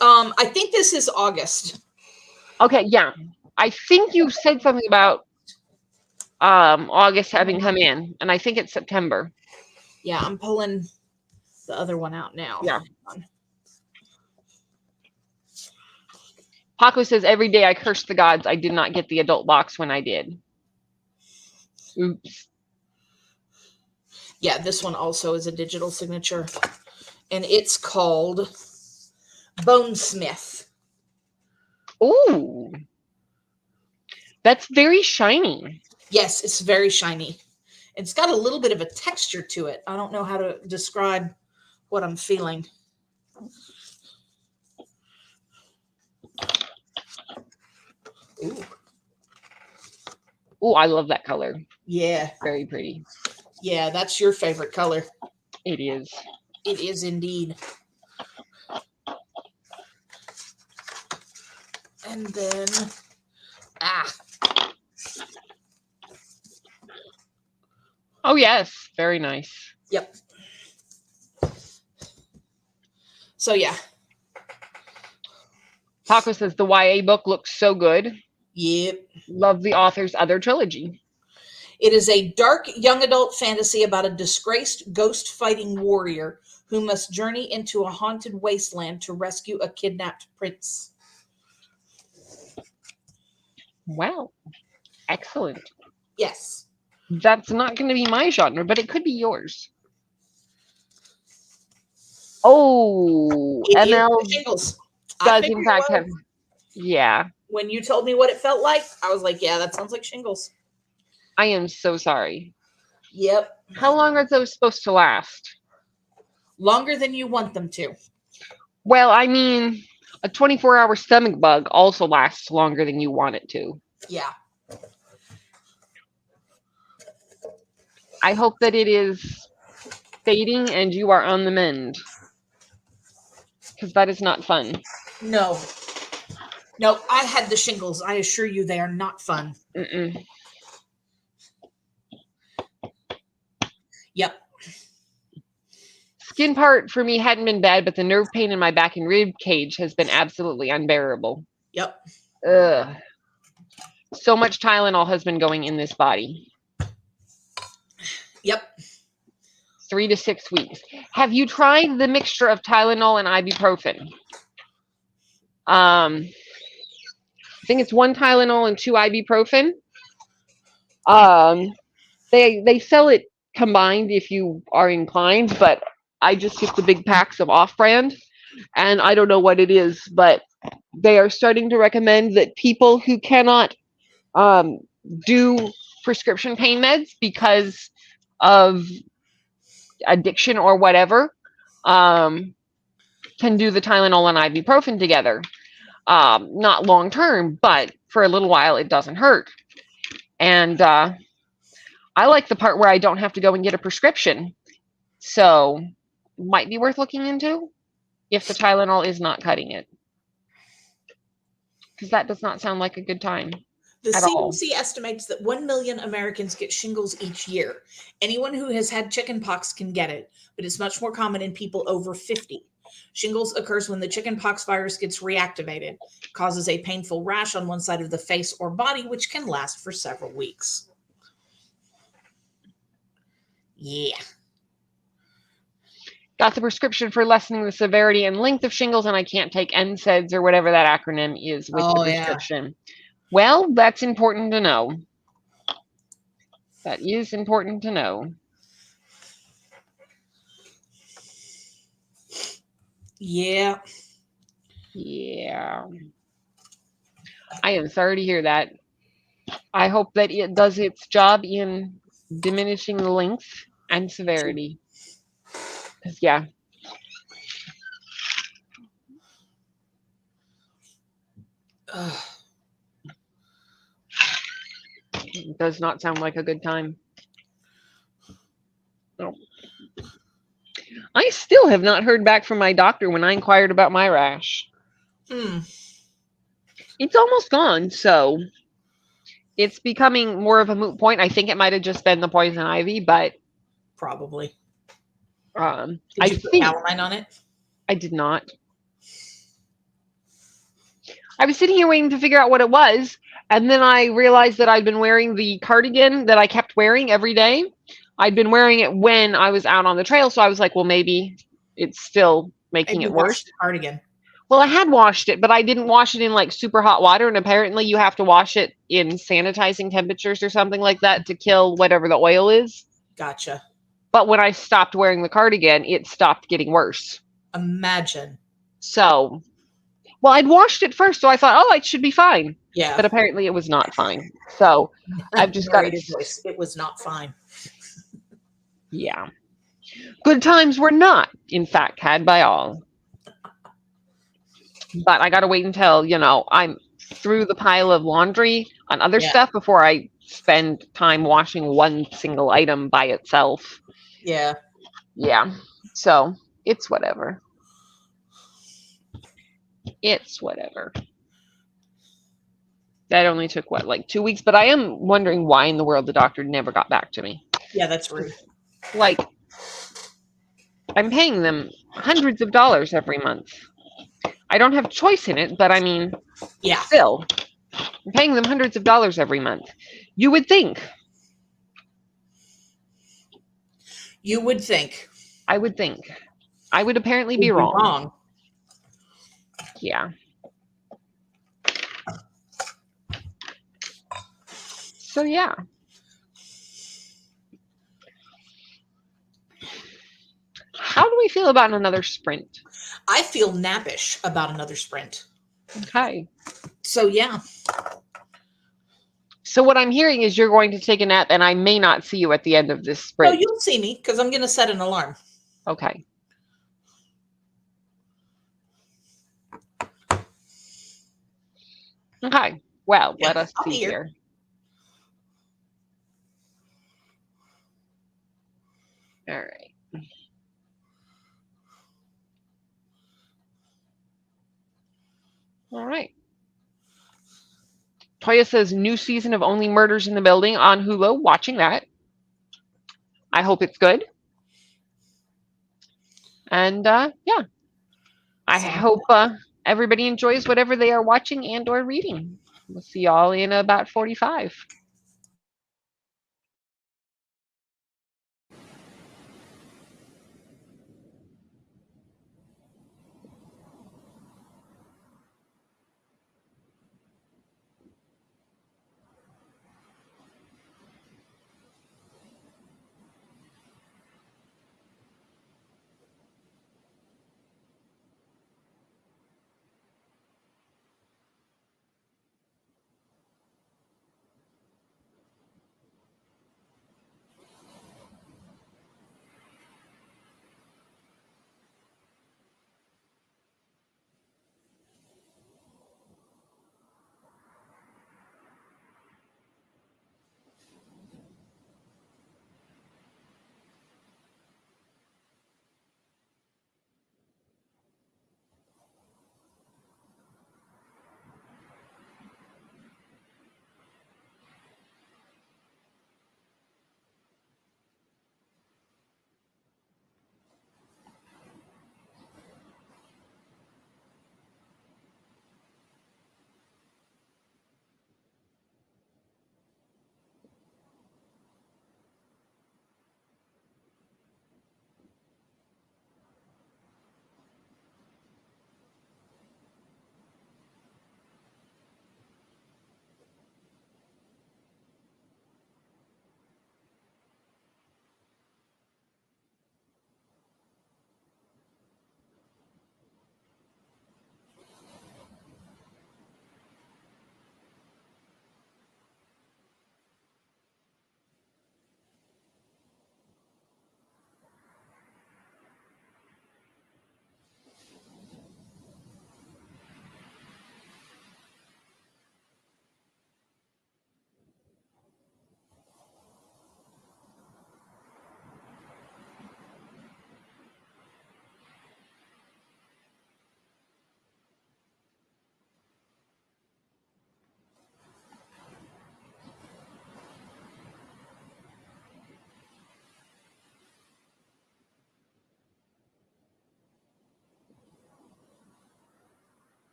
I think this is August. Okay, yeah. I think you said something about August having come in, and I think it's September. Yeah, I'm pulling the other one out now. Yeah. Paco says, every day I curse the gods I did not get the adult box when I did. Oops. Yeah, this one also is a digital signature. And it's called Bonesmith. Ooh. That's very shiny. Yes, it's very shiny. It's got a little bit of a texture to it. I don't know how to describe what I'm feeling. Ooh. Ooh, I love that color. Yeah. Very pretty. Yeah, that's your favorite color. It is. It is indeed. And then, Oh, yes. Very nice. Yep. So, yeah. Paco says, the YA book looks so good. Yep. Love the author's other trilogy. It is a dark young adult fantasy about a disgraced ghost-fighting warrior who must journey into a haunted wasteland to rescue a kidnapped prince. Wow. Excellent. Yes. That's not going to be my genre, but it could be yours. Oh, It is ML the shingles. does in fact have, yeah. When you told me what it felt like, I was like, yeah, that sounds like shingles. I am so sorry. Yep. How long are those supposed to last? Longer than you want them to. Well, I mean, a 24-hour stomach bug also lasts longer than you want it to. Yeah. I hope that it is fading and you are on the mend. Because that is not fun. No. No, I had the shingles. I assure you they are not fun. Mm-mm. Yep. Skin part for me hadn't been bad, but the nerve pain in my back and rib cage has been absolutely unbearable. Yep. Ugh. So much Tylenol has been going in this body. Yep. 3 to 6 weeks. Have you tried the mixture of Tylenol and ibuprofen? I think it's 1 Tylenol and 2 ibuprofen. They sell it combined if you are inclined, but I just get the big packs of off-brand, and I don't know what it is, but they are starting to recommend that people who cannot do prescription pain meds because of addiction or whatever can do the Tylenol and ibuprofen together. Not long term, but for a little while it doesn't hurt. And I like the part where I don't have to go and get a prescription. So might be worth looking into if the Tylenol is not cutting it. Because that does not sound like a good time. The at all. CDC estimates that 1 million Americans get shingles each year. Anyone who has had chickenpox can get it, but it's much more common in people over 50. Shingles occurs when the chickenpox virus gets reactivated, causes a painful rash on one side of the face or body, which can last for several weeks. Yeah. Got the prescription for lessening the severity and length of shingles, and I can't take NSAIDs or whatever that acronym is with the prescription. Yeah. Well, that's important to know. That is important to know. Yeah. Yeah. I am sorry to hear that. I hope that it does its job in diminishing the length and severity. Yeah. It does not sound like a good time. No. I still have not heard back from my doctor when I inquired about my rash. It's almost gone, so it's becoming more of a moot point. I think it might have just been the poison ivy, but probably. I Did you put think calamine on it? I did not. I was sitting here waiting to figure out what it was, and then I realized that I'd been wearing the cardigan that I kept wearing every day. I'd been wearing it when I was out on the trail, so I was like, well, maybe it's still making it worse. The cardigan. Well, I had washed it, but I didn't wash it in like super hot water, and apparently you have to wash it in sanitizing temperatures or something like that to kill whatever the oil is. Gotcha. But when I stopped wearing the cardigan, it stopped getting worse. Imagine. So, well, I'd washed it first, so I thought, oh, it should be fine. Yeah. But apparently it was not fine. So I've just got it. Voice. It was not fine. Yeah. Good times were not, in fact, had by all. But I got to wait until, I'm through the pile of laundry on other stuff before I spend time washing one single item by itself. Yeah. Yeah. So it's whatever. It's whatever. That only took, like 2 weeks? But I am wondering why in the world the doctor never got back to me. Yeah, that's rude. Like, I'm paying them hundreds of dollars every month. I don't have choice in it, but I mean, still, I'm paying them hundreds of dollars every month. You would think. You would think. I would think. I would apparently be wrong. Yeah. So, yeah. How do we feel about another sprint? I feel nappish about another sprint. Okay. So, yeah. So what I'm hearing is you're going to take a nap, and I may not see you at the end of this sprint. No, you'll see me, because I'm going to set an alarm. Okay. Okay. Well, let us see here. All right. All right. Toya says, new season of Only Murders in the Building on Hulu. Watching that. I hope it's good. And, yeah. I hope everybody enjoys whatever they are watching and or reading. We'll see y'all in about 45.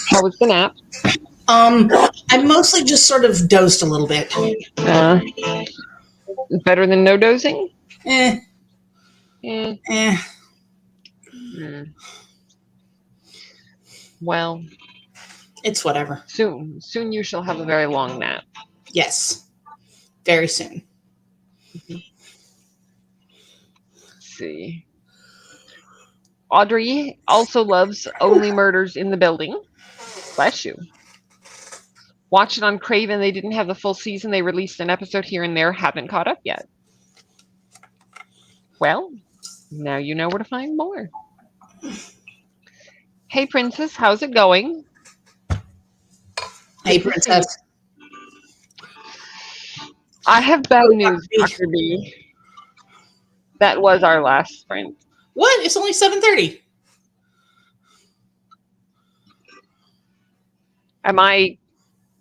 How was the nap? I mostly just sort of dozed a little bit. Better than no dozing? Eh. Well, it's whatever. Soon you shall have a very long nap. Yes. Very soon. Let's see. Audrey also loves Only Murders in the Building. Bless you. Watch it on Craven. They didn't have the full season. They released an episode here and there. Haven't caught up yet. Well, now you know where to find more. Hey, Princess. How's it going? Hey, Princess. I have bad news, Dr. B. That was our last sprint. What? It's only 7:30. Am I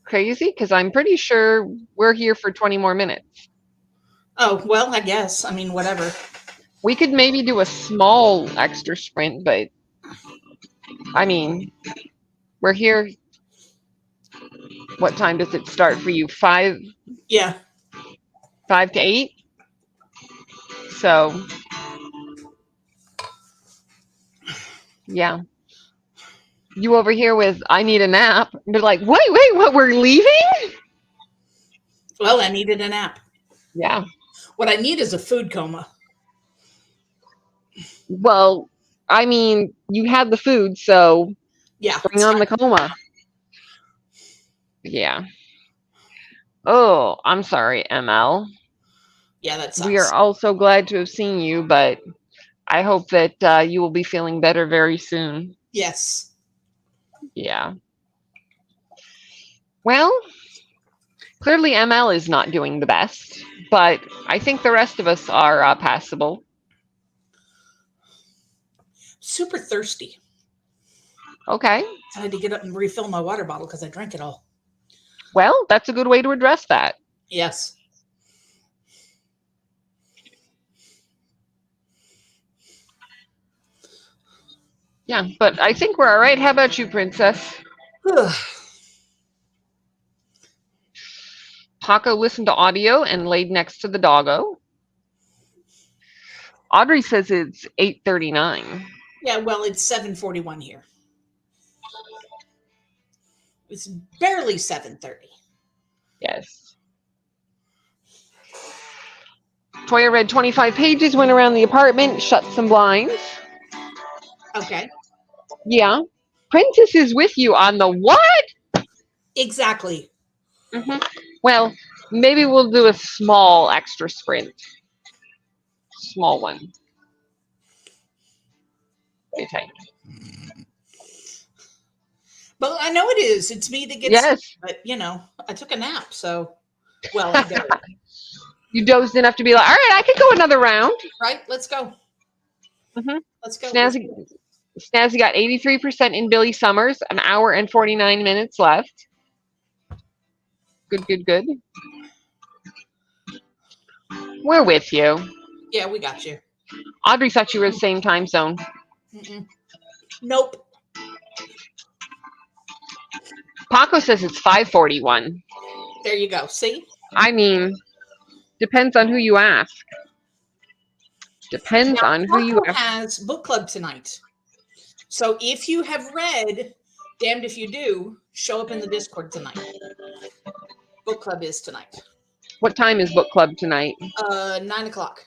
crazy? Because I'm pretty sure we're here for 20 more minutes. Oh, well, I guess. I mean, whatever. We could maybe do a small extra sprint, but I mean, we're here. What time does it start for you? 5? Yeah. 5 to 8? So, yeah. You over here with, I need a nap. And they're like, wait, what, we're leaving? Well, I needed a nap. Yeah. What I need is a food coma. Well, I mean, you had the food, so yeah, bring on the coma. Yeah. Oh, I'm sorry, ML. Yeah, that sucks. We are also glad to have seen you, but I hope that you will be feeling better very soon. Yes. Yeah. Well, clearly ML is not doing the best, but I think the rest of us are passable. Super thirsty. Okay. I had to get up and refill my water bottle because I drank it all. Well, that's a good way to address that. Yes. Yeah, but I think we're all right. How about you, Princess? Paco listened to audio and laid next to the doggo. Audrey says it's 8:39. Yeah, well, it's 7:41 here. It's barely 7:30. Yes. Toya read 25 pages, went around the apartment, shut some blinds. Okay. Yeah. Princess is with you on the what? Exactly. Mm-hmm. Well, maybe we'll do a small extra sprint. Small one. Okay. But I know it is. It's me that gets Yes. sick, but you know, I took a nap, so well I did. You dozed enough to be like, all right, I could go another round. Right, let's go. Mm-hmm. Let's go. Snazzy got 83% in Billy Summers, an hour and 49 minutes left. Good. We're with you. Yeah, we got you. Audrey thought you were the same time zone. Mm-mm. Nope. Paco says it's 5:41. There you go. See? I mean, depends on who you ask. Depends now, on who you Paco ask. has book club tonight. So if you have read Damned If You Do, show up in the Discord tonight. Book club is tonight. What time is book club tonight? 9:00.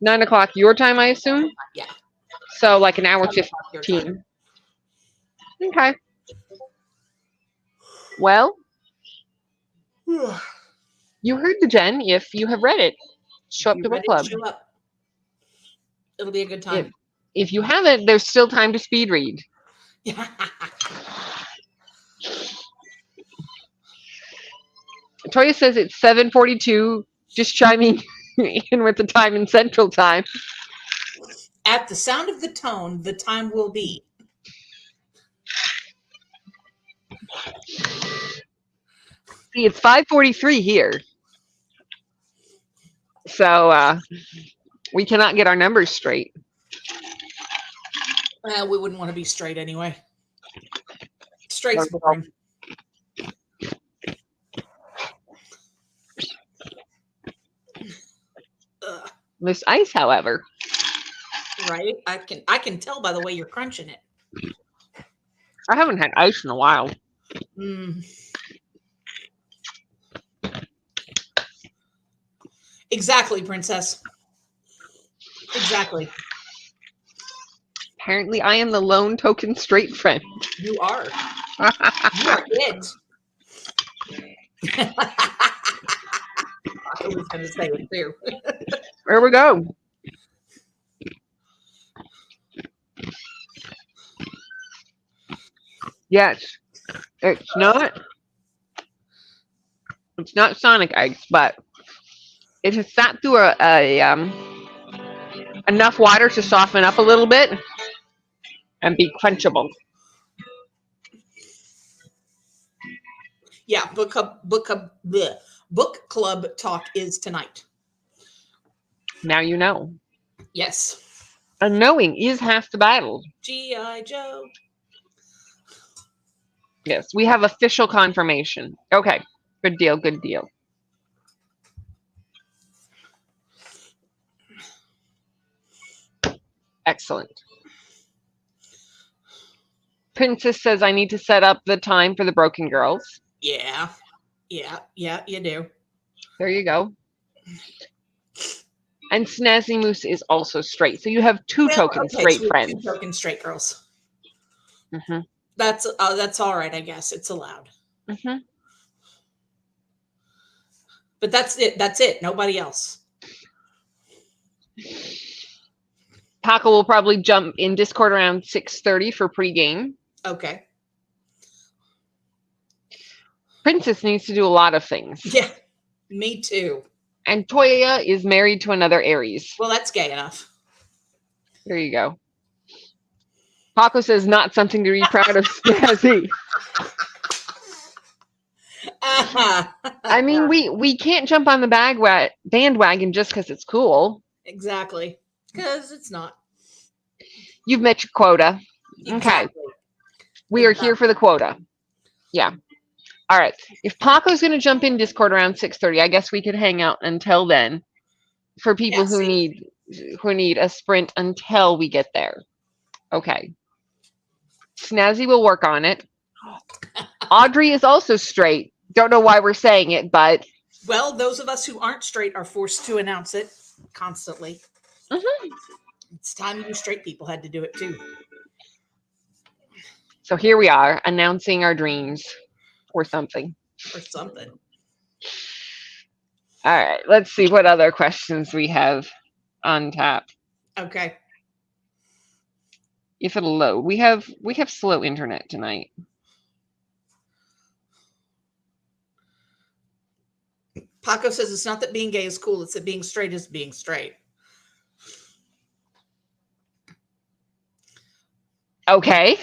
9 o'clock your time, I assume? Yeah. So like an hour 15. Okay. Well, you heard the Jen. If you have read it, show up to book club. Show up. It'll be a good time. If you haven't, there's still time to speed read. Toya says it's 7:42, just chiming in with the time in Central Time. At the sound of the tone, the time will be. See, it's 5:43 here. So We cannot get our numbers straight. We wouldn't want to be straight anyway. Straight's boring. This ice, however. Right? I can tell by the way you're crunching it. I haven't had ice in a while. Exactly, princess. Exactly. Apparently, I am the lone token straight friend. You are. You are it. I was going to say it too. There we go. Yes, it's not Sonic eggs, but it has sat through enough water to soften up a little bit and be crunchable. Yeah, book club talk is tonight. Now you know. Yes. And knowing is half the battle. G.I. Joe. Yes, we have official confirmation. Okay, good deal, good deal. Excellent. Princess says I need to set up the time for the Broken Girls. Yeah, you do. There you go. And Snazzy Moose is also straight. So you have two token straight friends. Two token straight girls. Mm-hmm. That's all right, I guess. It's allowed. Mm-hmm. But that's it. That's it. Nobody else. Paco will probably jump in Discord around 6:30 for pregame. Okay. Princess needs to do a lot of things. Yeah, me too. And Toya is married to another Aries. Well, that's gay enough. There you go. Paco says not something to be proud of, Snazzy. I mean, we can't jump on the bandwagon just because it's cool. Exactly. Because it's not. You've met your quota. Exactly. Okay. We are here for the quota. Yeah. All right. If Paco's going to jump in Discord around 6:30, I guess we could hang out until then for people who need a sprint until we get there. Okay. Snazzy will work on it. Audrey is also straight. Don't know why we're saying it, but... Well, those of us who aren't straight are forced to announce it constantly. Mm-hmm. It's time you straight people had to do it too. So here we are, announcing our dreams or something. Or something. All right, let's see what other questions we have on tap. Okay. If it'll load. We have slow internet tonight. Paco says it's not that being gay is cool, it's that being straight is being straight. Okay.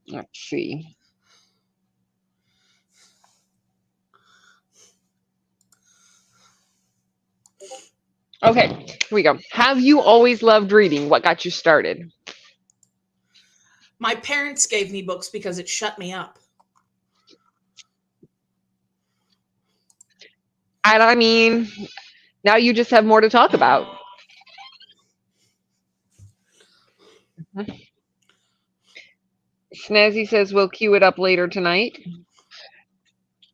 Let's see. Okay, here we go. Have you always loved reading? What got you started? My parents gave me books because it shut me up. And I mean, now you just have more to talk about. Mm-hmm. Snazzy says we'll queue it up later tonight.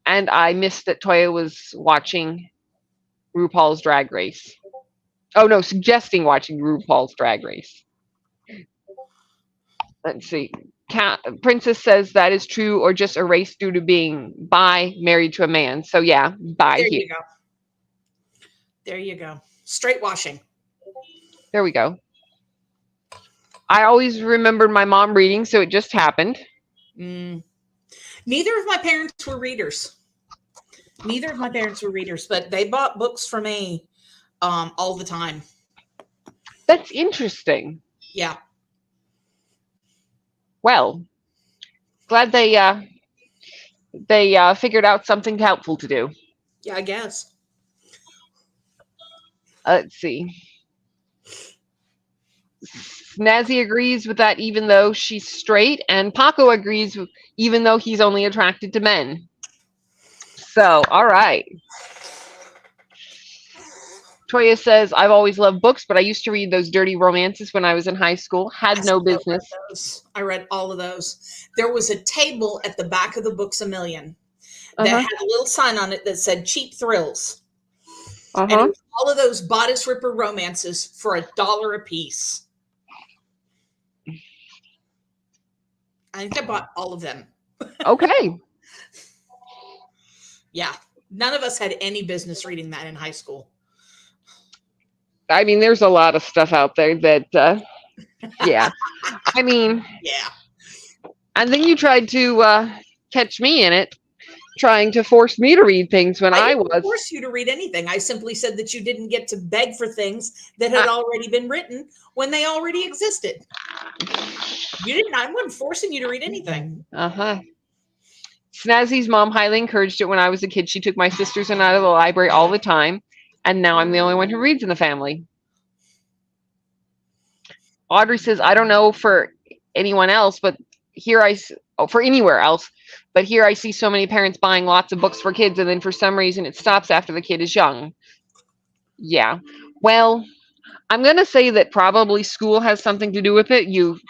And I missed that Toya was watching RuPaul's Drag Race. Oh, no, suggesting watching RuPaul's Drag Race. Let's see. Princess says that is true or just erased due to being bi, married to a man. So, yeah, bi. There you go. There you go. Straight washing. There we go. I always remembered my mom reading, so it just happened. Neither of my parents were readers. Neither of my parents were readers, but they bought books for me all the time. That's interesting. Yeah. Well, glad they figured out something helpful to do. Yeah, I guess. Let's see. Snazzy agrees with that even though she's straight, and Paco agrees even though he's only attracted to men. So, all right. Toya says, I've always loved books, but I used to read those dirty romances when I was in high school. Had no business. I read all of those. There was a table at the back of the Books A Million that Uh-huh. had a little sign on it that said cheap thrills. And it Uh-huh. was all of those bodice ripper romances for $1 a piece. I think I bought all of them. Okay. Yeah. None of us had any business reading that in high school. I mean, there's a lot of stuff out there that, yeah. I mean, Yeah. and then you tried to catch me in it, trying to force me to read things when I didn't was. force you to read anything. I simply said that you didn't get to beg for things that had already been written when they already existed. You didn't. I wasn't forcing you to read anything. Uh-huh. Snazzy's mom highly encouraged it when I was a kid. She took my sisters and I to the library all the time, and now I'm the only one who reads in the family. Audrey says, I don't know for anyone else, but for anywhere else, but here I see so many parents buying lots of books for kids, and then for some reason it stops after the kid is young. Yeah. Well, I'm going to say that probably school has something to do with it. You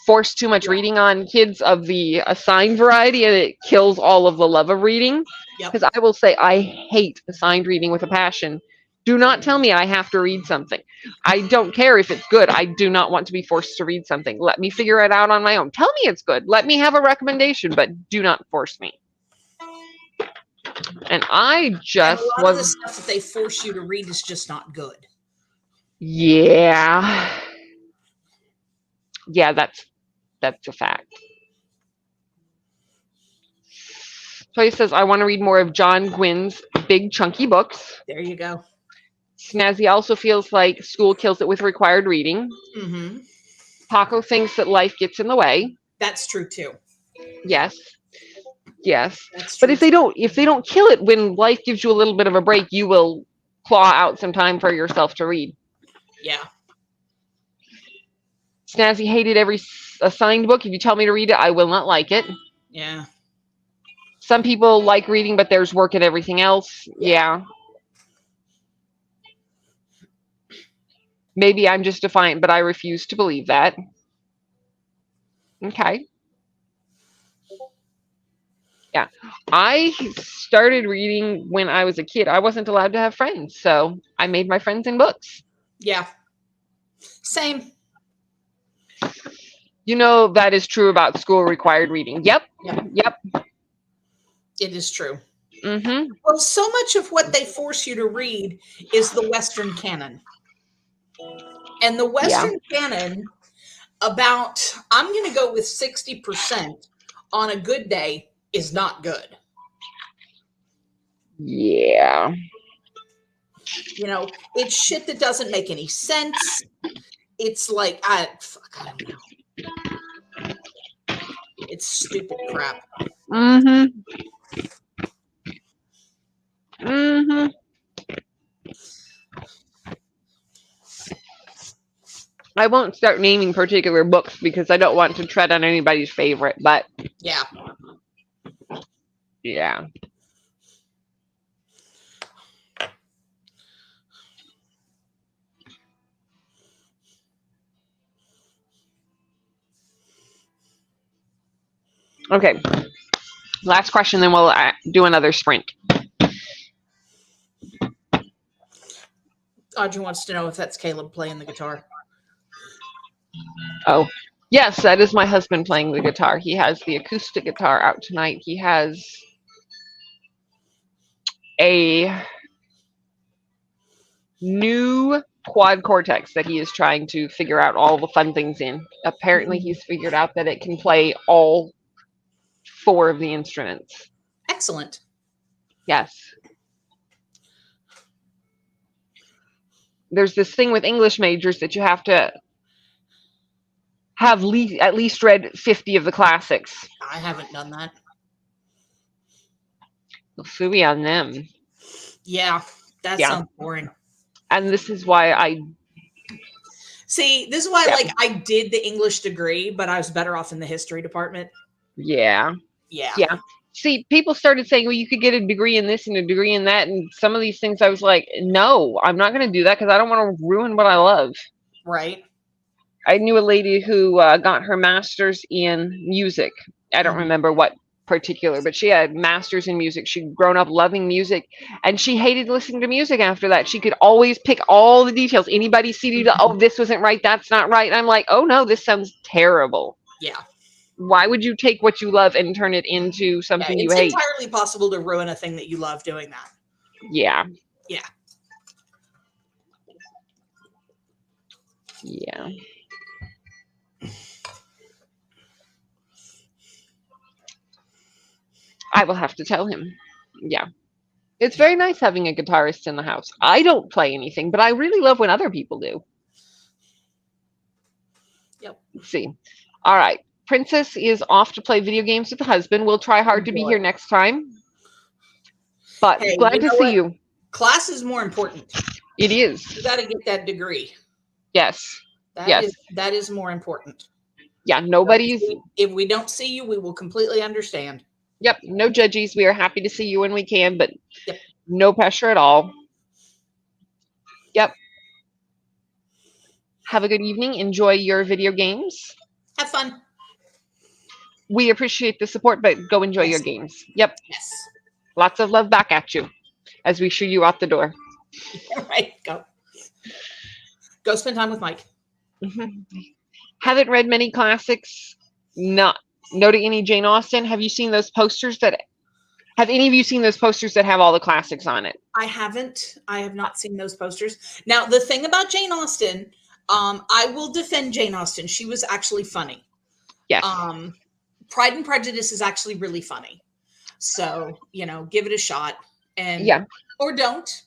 force too much reading on kids of the assigned variety, and it kills all of the love of reading. Because I will say I hate assigned reading with a passion. Do not tell me I have to read something. I don't care if it's good. I do not want to be forced to read something. Let me figure it out on my own. Tell me it's good. Let me have a recommendation, but do not force me. And I just a lot of the stuff that they force you to read is just not good. Yeah. Yeah, that's a fact. Toy says, I want to read more of John Gwynn's big chunky books. There you go. Snazzy also feels like school kills it with required reading. Mm-hmm. Paco thinks that life gets in the way. That's true too. Yes. Yes. That's But true. if they don't kill it when life gives you a little bit of a break, you will claw out some time for yourself to read. Yeah. Snazzy hated every assigned book. If you tell me to read it, I will not like it. Yeah. Some people like reading, but there's work and everything else. Yeah. Maybe I'm just defiant, but I refuse to believe that. Okay. Yeah. I started reading when I was a kid. I wasn't allowed to have friends, so I made my friends in books. Yeah. Same. You know, that is true about school required reading. Yep. It is true. Mm-hmm. Well, so much of what they force you to read is the Western canon. And the Western canon, I'm going to go with 60% on a good day, is not good. Yeah. You know, it's shit that doesn't make any sense. It's like, I don't know. It's stupid crap. Mm-hmm. Mm-hmm. I won't start naming particular books because I don't want to tread on anybody's favorite, but yeah. Okay. Last question, then we'll do another sprint. Audrey wants to know if that's Caleb playing the guitar. Oh, yes, that is my husband playing the guitar. He has the acoustic guitar out tonight. He has a new quad cortex that he is trying to figure out all the fun things in. Apparently, he's figured out that it can play all 4 of the instruments. Excellent. Yes. There's this thing with English majors that you have to have at least read 50 of the classics. I haven't done that. Phooey on them. Yeah, that Yeah. sounds boring. And this is why See, this is why Yeah. like I did the English degree, but I was better off in the history department. Yeah. Yeah. Yeah. See, people started saying, well, you could get a degree in this and a degree in that. And some of these things I was like, no, I'm not going to do that because I don't want to ruin what I love. Right. I knew a lady who got her master's in music. I don't remember what particular, but she had master's in music. She'd grown up loving music, and she hated listening to music after that. She could always pick all the details. Anybody CD, oh, this wasn't right, that's not right. And I'm like, oh no, this sounds terrible. Yeah. Why would you take what you love and turn it into Yeah, something you it's hate? entirely possible to ruin a thing that you love doing that. Yeah. Yeah. Yeah. I will have to tell him. Yeah. It's very nice having a guitarist in the house. I don't play anything, but I really love when other people do. Yep. Let's see. All right. Princess is off to play video games with the husband. We'll try hard to be here next time. But Hey, glad to see you. Class is more important. It is. You got to get that degree. Yes. That is more important. Yeah, nobody's. If we don't see you, we will completely understand. Yep, no judges. We are happy to see you when we can, but yep. No pressure at all. Yep. Have a good evening. Enjoy your video games. Have fun. We appreciate the support, but go enjoy your games. Yep. Yes. Lots of love back at you as we shoo you out the door. All right, go. Go spend time with Mike. Haven't read many classics. No to any Jane Austen. Have you seen those posters have any of you seen those posters that have all the classics on it? I haven't. I have not seen those posters. Now, the thing about Jane Austen, I will defend Jane Austen. She was actually funny. Yes. Pride and Prejudice is actually really funny. So, give it a shot. And or don't.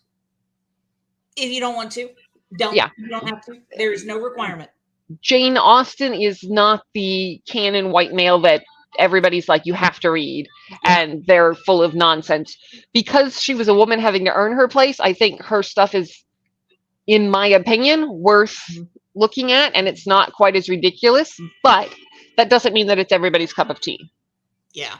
If you don't want to. Don't. Yeah. You don't have to. There is no requirement. Jane Austen is not the canon white male that everybody's like, you have to read, and they're full of nonsense. Because she was a woman having to earn her place, I think her stuff is, in my opinion, worth looking at, and it's not quite as ridiculous, but that doesn't mean that it's everybody's cup of tea. Yeah.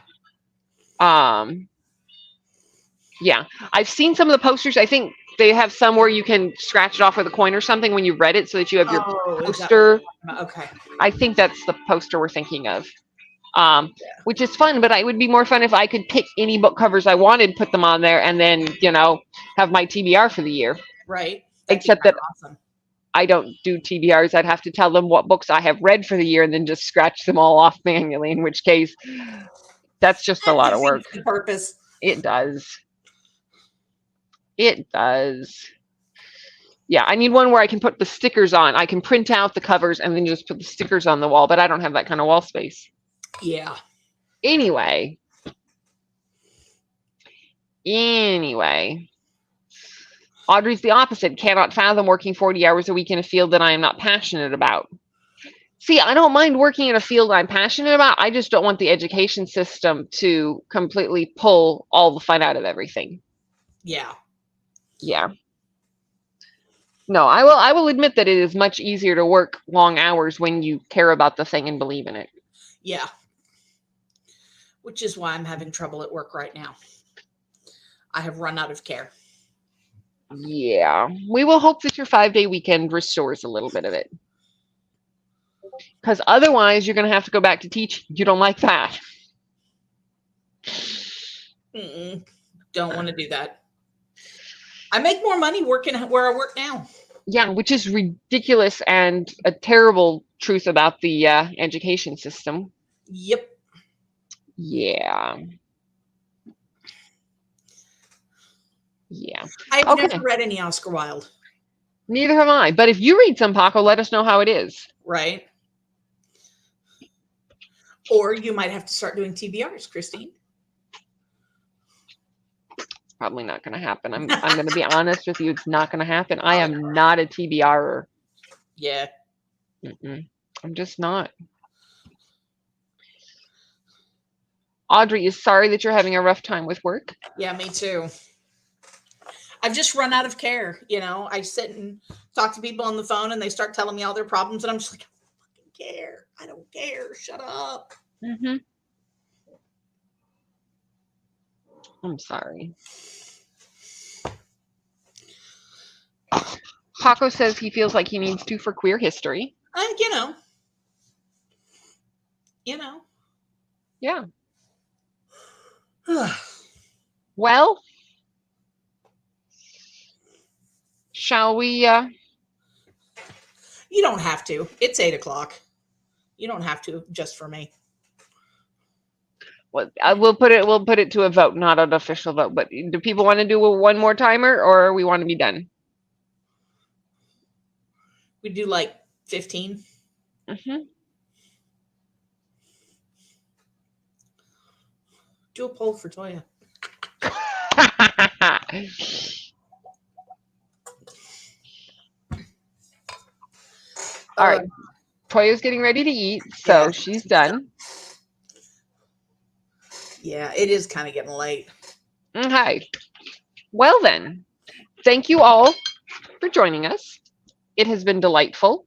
Yeah. I've seen some of the posters. I think they have some where you can scratch it off with a coin or something when you've read it so that you have your poster. Okay. I think that's the poster we're thinking of. Which is fun, but it would be more fun if I could pick any book covers I wanted, put them on there, and then, have my TBR for the year. Right. Except that awesome. I don't do TBRs. I'd have to tell them what books I have read for the year and then just scratch them all off manually, in which case that's just a lot of work. The purpose. It does. It does. Yeah, I need one where I can put the stickers on. I can print out the covers and then just put the stickers on the wall, but I don't have that kind of wall space. Yeah. Anyway. Audrey's the opposite. Cannot fathom working 40 hours a week in a field that I am not passionate about. See, I don't mind working in a field I'm passionate about. I just don't want the education system to completely pull all the fun out of everything. Yeah. Yeah. No, I will admit that it is much easier to work long hours when you care about the thing and believe in it. Yeah. Which is why I'm having trouble at work right now. I have run out of care. Yeah. We will hope that your 5-day weekend restores a little bit of it. Because otherwise, you're going to have to go back to teaching. You don't like that. Don't want to do that. I make more money working where I work now. Yeah, which is ridiculous and a terrible truth about the education system. Yep. Yeah. Yeah. I've never read any Oscar Wilde. Neither have I. But if you read some, Paco, let us know how it is. Right. Or you might have to start doing TBRs, Christine. Probably not going to happen. I'm going to be honest with you. It's not going to happen. I am not a TBRer. Yeah. I'm just not. Audrey is sorry that you're having a rough time with work. Yeah, me too. I've just run out of care. You know, I sit and talk to people on the phone and they start telling me all their problems. And I'm just like, I don't fucking care. I don't care. Shut up. Mm-hmm. I'm sorry. Paco says he feels like he needs to for queer history. You know. You know. Yeah. Well, shall we? You don't have to. It's 8 o'clock. You don't have to just for me. Well, we'll put it to a vote, not an official vote. But do people want to do one more timer, or we want to be done? We do like 15. Mm-hmm. Do a poll for Toya. All right. Toya's getting ready to eat, so Yeah. she's done. Yeah, it is kind of getting late. Okay. Well then, thank you all for joining us. It has been delightful.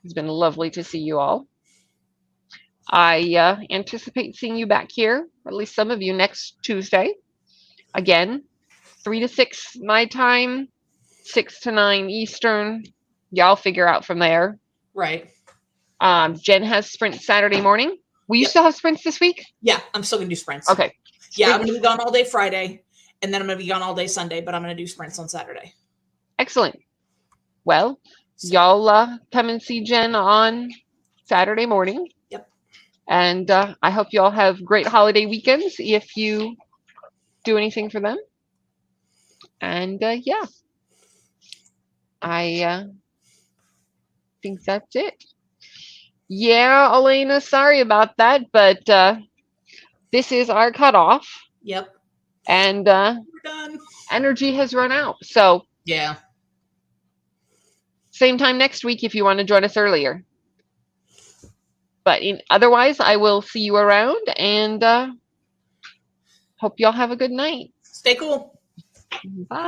It's been lovely to see you all. I anticipate seeing you back here, or at least some of you, next Tuesday. Again, 3 to 6 my time, 6 to 9 Eastern. Y'all figure out from there. Right. Jen has sprints Saturday morning. Will you Yep. still have sprints this week? Yeah, I'm still going to do sprints. Okay. Yeah, I'm going to be gone all day Friday, and then I'm going to be gone all day Sunday, but I'm going to do sprints on Saturday. Excellent. Well, y'all come and see Jen on Saturday morning. Yep. And I hope y'all have great holiday weekends if you do anything for them. And yeah, I think that's it. Yeah, Elena, sorry about that, but this is our cutoff. Yep. And We're done. energy has run out. So Yeah. same time next week if you want to join us earlier. But otherwise, I will see you around and hope y'all have a good night. Stay cool. Bye.